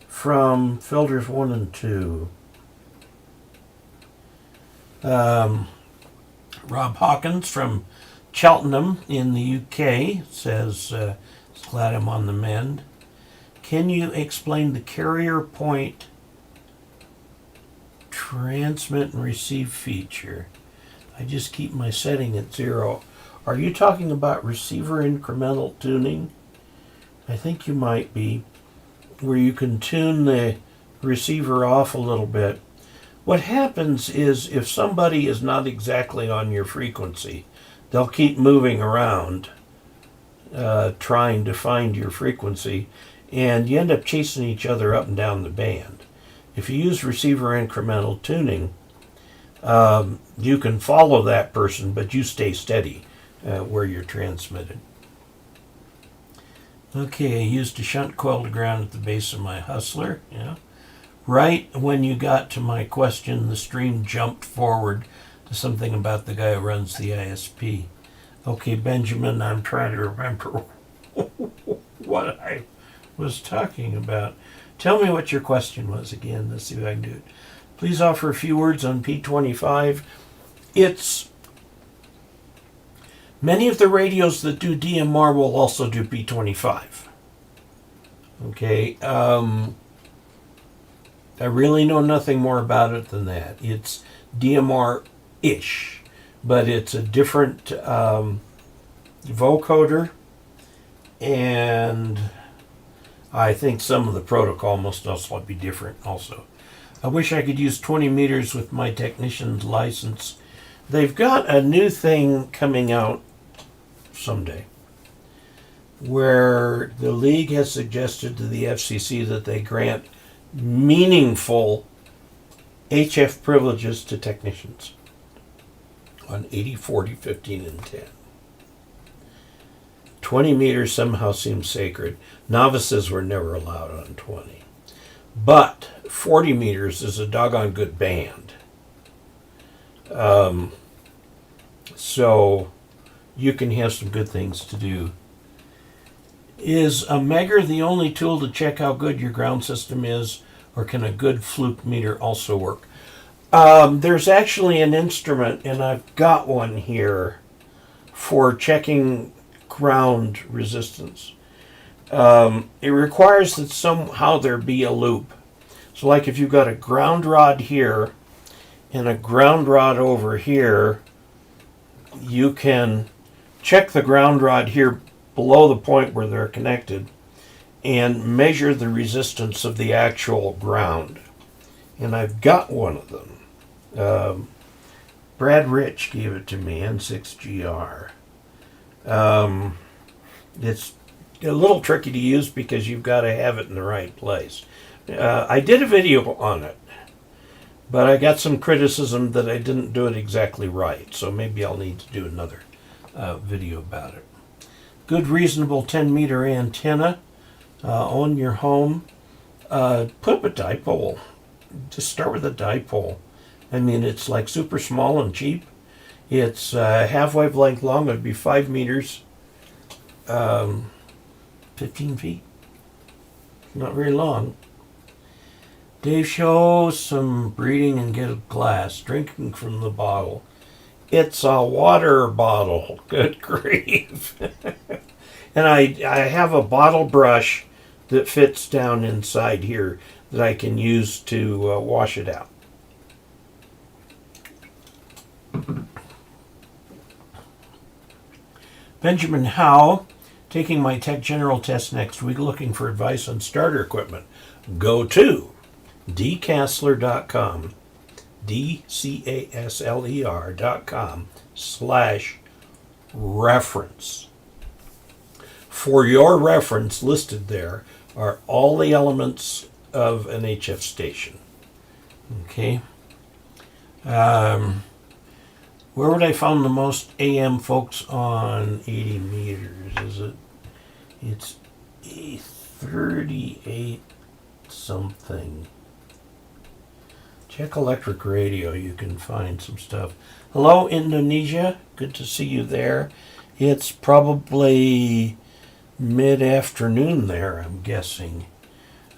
S1: from filters 1 and 2. Rob Hawkins from Cheltenham in the UK says, glad I'm on the mend. Can you explain the carrier point transmit and receive feature? I just keep my setting at 0. Are you talking about receiver incremental tuning? I think you might be, where you can tune the receiver off a little bit. What happens is if somebody is not exactly on your frequency, they'll keep moving around trying to find your frequency, and you end up chasing each other up and down the band. If you use receiver incremental tuning, you can follow that person, but you stay steady where you're transmitted. Okay, I used a shunt coil to ground at the base of my Hustler. Yeah. Right when you got to my question, the stream jumped forward to something about the guy who runs the ISP. Okay, Benjamin, I'm trying to remember what I was talking about. Tell me what your question was again. Let's see if I can do it. Please offer a few words on P25. It's many of the radios that do DMR will also do P25. Okay, I really know nothing more about it than that. It's DMR-ish, but it's a different vocoder, and I think some of the protocol must also be different also. I wish I could use 20 meters with my technician's license. They've got a new thing coming out someday where the league has suggested to the FCC that they grant meaningful HF privileges to technicians on 80, 40, 15, and 10. 20 meters somehow seems sacred. Novices were never allowed on 20. But 40 meters is a doggone good band. So you can have some good things to do. Is a megger the only tool to check how good your ground system is, or can a good fluke meter also work? There's actually an instrument, and I've got one here, for checking ground resistance. It requires that somehow there be a loop. So like if you've got a ground rod here and a ground rod over here, you can check the ground rod here below the point where they're connected and measure the resistance of the actual ground. And I've got one of them. Brad Rich gave it to me, N6GR. It's a little tricky to use because you've got to have it in the right place. I did a video on it, but I got some criticism that I didn't do it exactly right, so maybe I'll need to do another video about it. good, reasonable 10-meter antenna on your home. Put up a dipole. Just start with a dipole. I mean, it's like super small and cheap. It's half wavelength long. It would be 5 meters, 15 feet. Not very long. Dave, show some breeding and get a glass. Drinking from the bottle. It's a water bottle. Good grief. And I have a bottle brush that fits down inside here that I can use to wash it out. Benjamin Howe, taking my Tech General test next week, looking for advice on starter equipment. Go to dcasler.com, dcasler.com/reference. For your reference, listed there are all the elements of an HF station. Okay. Where would I find the most AM folks on 80 meters? It's a 38 something. Check electric radio, you can find some stuff. Hello, Indonesia. Good to see you there. It's probably mid-afternoon there, I'm guessing.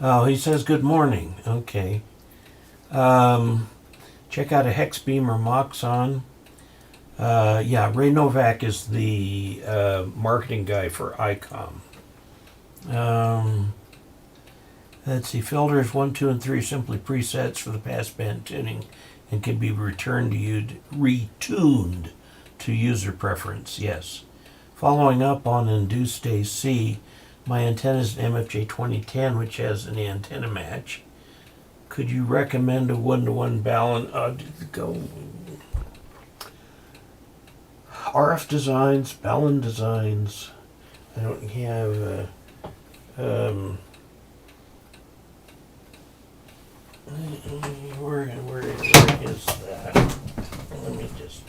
S1: Oh, he says good morning. Okay. Check out a hex beam or Moxon. Yeah, Ray Novak is the marketing guy for ICOM. Let's see, filters 1, 2, and 3 are simply presets for the passband tuning and can be retuned to user preference. Yes. Following up on induced AC, my antenna is an MFJ 2010, which has an antenna match. Could you recommend a 1-to-1 balance? Go RF Designs, Balun Designs. I don't have where is that? Let me just.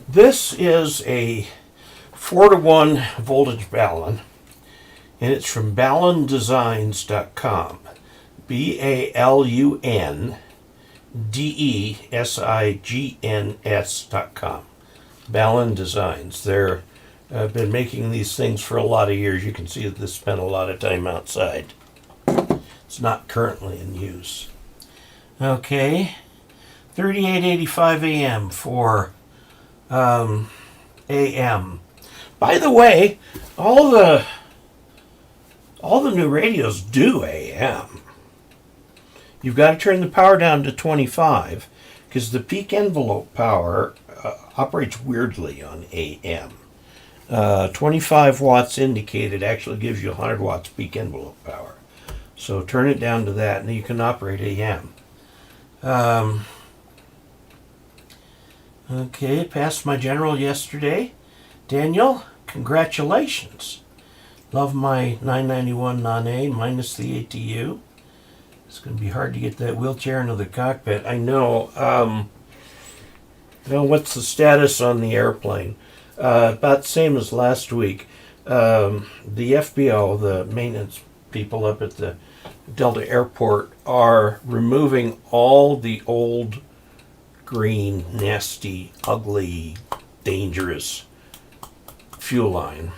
S1: This is a 4-to-1 voltage balun, and it's from balundesigns.com. BALUNDESIGNS.com. Balun Designs. They're been making these things for a lot of years. You can see that this spent a lot of time outside. It's not currently in use. Okay, 3885 AM for AM. By the way, all the new radios do AM. You've got to turn the power down to 25 because the peak envelope power operates weirdly on AM. 25 watts indicated actually gives you 100 watts peak envelope power. So turn it down to that and you can operate AM. Okay, passed my general yesterday. Daniel, congratulations. Love my 991 non-A minus the ATU. It's going to be hard to get that wheelchair into the cockpit. I know. What's the status on the airplane? About the same as last week. The FBO, the maintenance people up at the Delta Airport, are removing all the old, green, nasty, ugly, dangerous fuel line.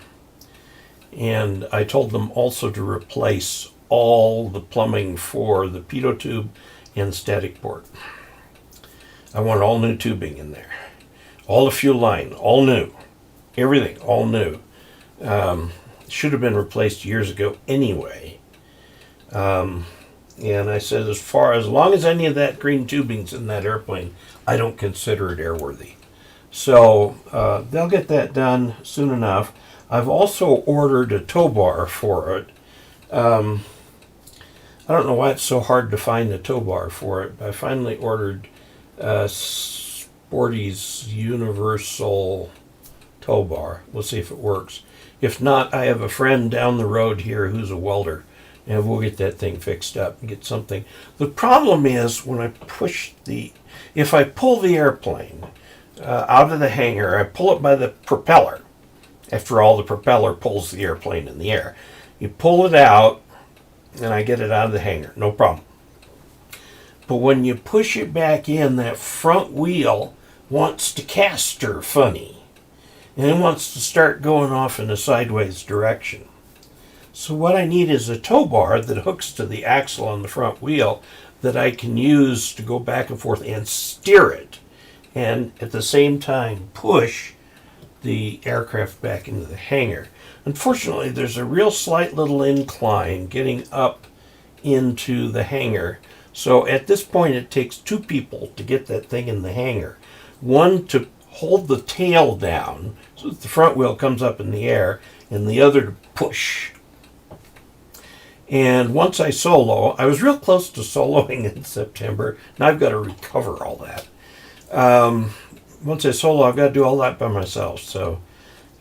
S1: And I told them also to replace all the plumbing for the pitot tube and static port. I want all new tubing in there. All the fuel line, all new. Everything, all new. Should have been replaced years ago anyway. And I said, as long as any of that green tubing's in that airplane, I don't consider it airworthy. So they'll get that done soon enough. I've also ordered a tow bar for it. I don't know why it's so hard to find a tow bar for it. I finally ordered Sporty's universal tow bar. We'll see if it works. If not, I have a friend down the road here who's a welder, and we'll get that thing fixed up and get something. The problem is when I if I pull the airplane out of the hangar, I pull it by the propeller. After all, the propeller pulls the airplane in the air. You pull it out, and I get it out of the hangar, no problem. But when you push it back in, that front wheel wants to caster funny. And it wants to start going off in a sideways direction. So what I need is a tow bar that hooks to the axle on the front wheel that I can use to go back and forth and steer it. And at the same time push the aircraft back into the hangar. Unfortunately, there's a real slight little incline getting up into the hangar. So at this point, it takes two people to get that thing in the hangar. One to hold the tail down so that the front wheel comes up in the air, and the other to push. And once I solo, I was real close to soloing in September. Now I've got to recover all that. Once I solo, I've got to do all that by myself. So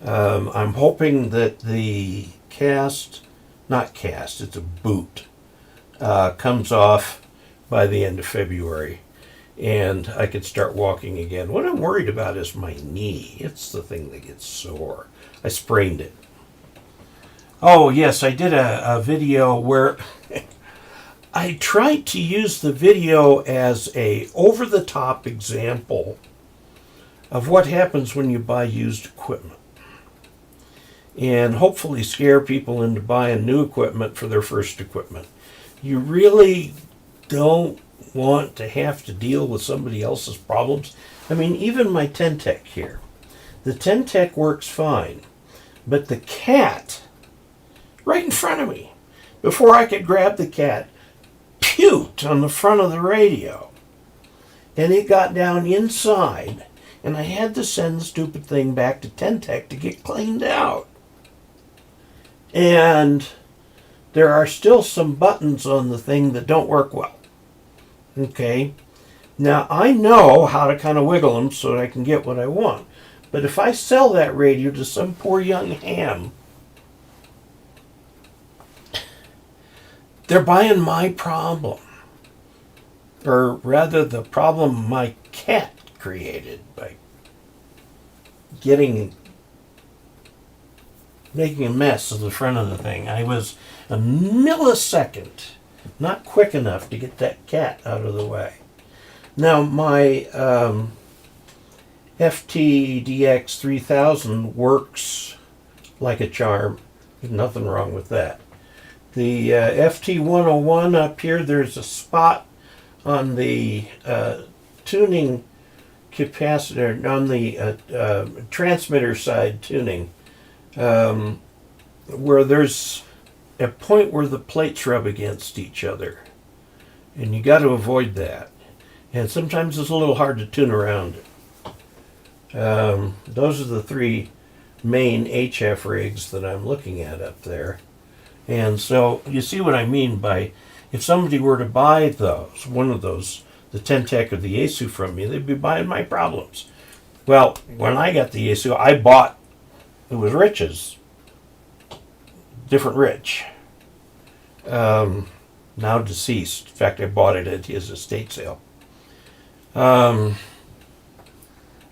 S1: I'm hoping that the it's a boot, comes off by the end of February, and I could start walking again. What I'm worried about is my knee. It's the thing that gets sore. I sprained it. Oh, yes, I did a video where I tried to use the video as a over-the-top example of what happens when you buy used equipment, and hopefully scare people into buying new equipment for their first equipment. You really don't want to have to deal with somebody else's problems. I mean, even my Ten-Tec here. The Ten-Tec works fine, but the cat, right in front of me, before I could grab the cat, puked on the front of the radio. And it got down inside, and I had to send the stupid thing back to Ten-Tec to get cleaned out. And there are still some buttons on the thing that don't work well. Okay? Now, I know how to kind of wiggle them so that I can get what I want. But if I sell that radio to some poor young ham, they're buying my problem. Or rather, the problem my cat created by making a mess of the front of the thing. I was a millisecond not quick enough to get that cat out of the way. Now, my FTDX 3000 works like a charm. There's nothing wrong with that. The FT101 up here, there's a spot on the tuning capacitor, on the transmitter side tuning, where there's a point where the plates rub against each other. And you got to avoid that. And sometimes it's a little hard to tune around it. Those are the three main HF rigs that I'm looking at up there. And so you see what I mean by, if somebody were to buy one of those, the Ten-Tec or the Yaesu from me, they'd be buying my problems. Well, when I got the Yaesu, I bought, it was Rich's, different Rich, now deceased. In fact, I bought it at his estate sale.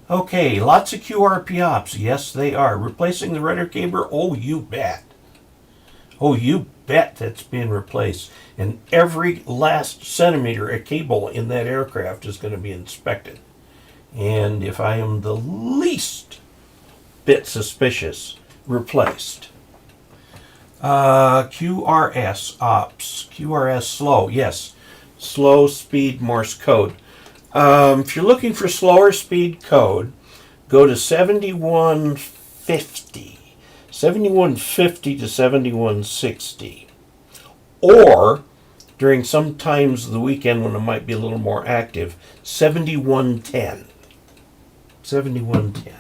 S1: Okay, lots of QRP ops. Yes, they are. Replacing the rudder cable? Oh, you bet. Oh, you bet that's being replaced. And every last centimeter of cable in that aircraft is going to be inspected. And if I am the least bit suspicious, replaced. QRS ops. QRS slow. Yes, slow speed Morse code. If you're looking for slower speed code, go to 7150. 7150 to 7160. Or, during some times of the weekend when it might be a little more active, 7110. 7110.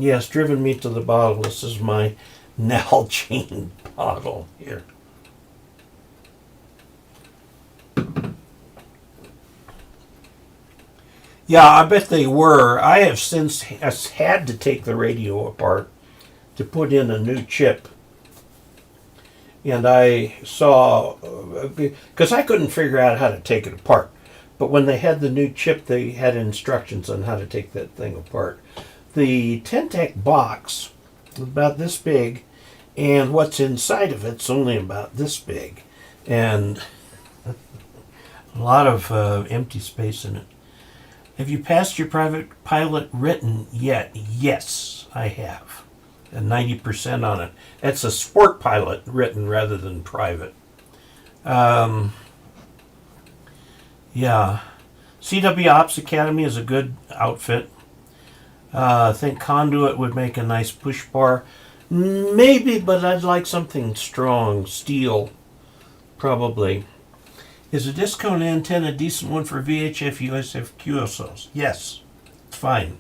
S1: Yes, driven me to the bottle. This is my Nalgene bottle here. Yeah, I bet they were. I have since had to take the radio apart to put in a new chip. And I saw, because I couldn't figure out how to take it apart. But when they had the new chip, they had instructions on how to take that thing apart. The Ten-Tec box is about this big, and what's inside of it's only about this big. And a lot of empty space in it. Have you passed your private pilot written yet? Yes, I have. And 90% on it. It's a sport pilot written rather than private. Yeah. CW Ops Academy is a good outfit. I think Conduit would make a nice push bar. Maybe, but I'd like something strong. Steel, probably. Is a discount antenna a decent one for VHF USF QSOs? Yes, it's fine.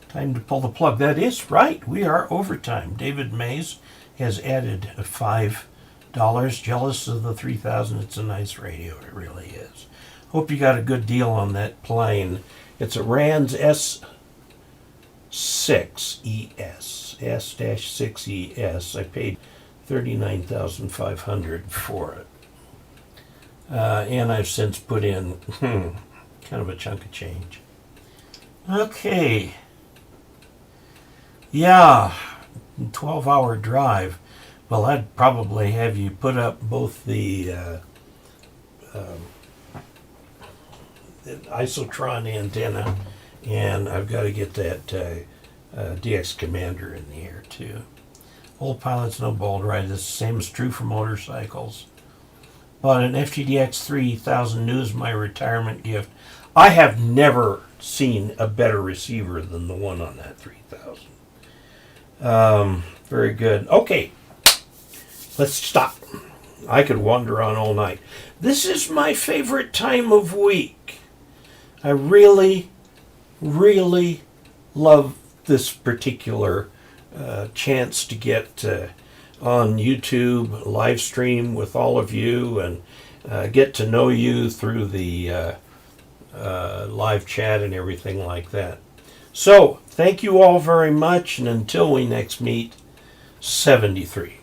S1: Time to pull the plug. That is right. We are overtime. David Mays has added $5. Jealous of the 3000. It's a nice radio. It really is. Hope you got a good deal on that plane. It's a Rans S6ES. S-6ES. I paid $39,500 for it. And I've since put in kind of a chunk of change. Okay. Yeah, 12-hour drive. Well, I'd probably have you put up both the Isotron antenna, and I've got to get that DX Commander in the air too. Old pilots, no bold ride. The same is true for motorcycles. Bought an FGDX 3000 new as my retirement gift. I have never seen a better receiver than the one on that 3000. Very good. Okay, let's stop. I could wander on all night. This is my favorite time of week. I really, really love this particular chance to get on YouTube, live stream with all of you, and get to know you through the live chat and everything like that. So, thank you all very much, and until we next meet, 73.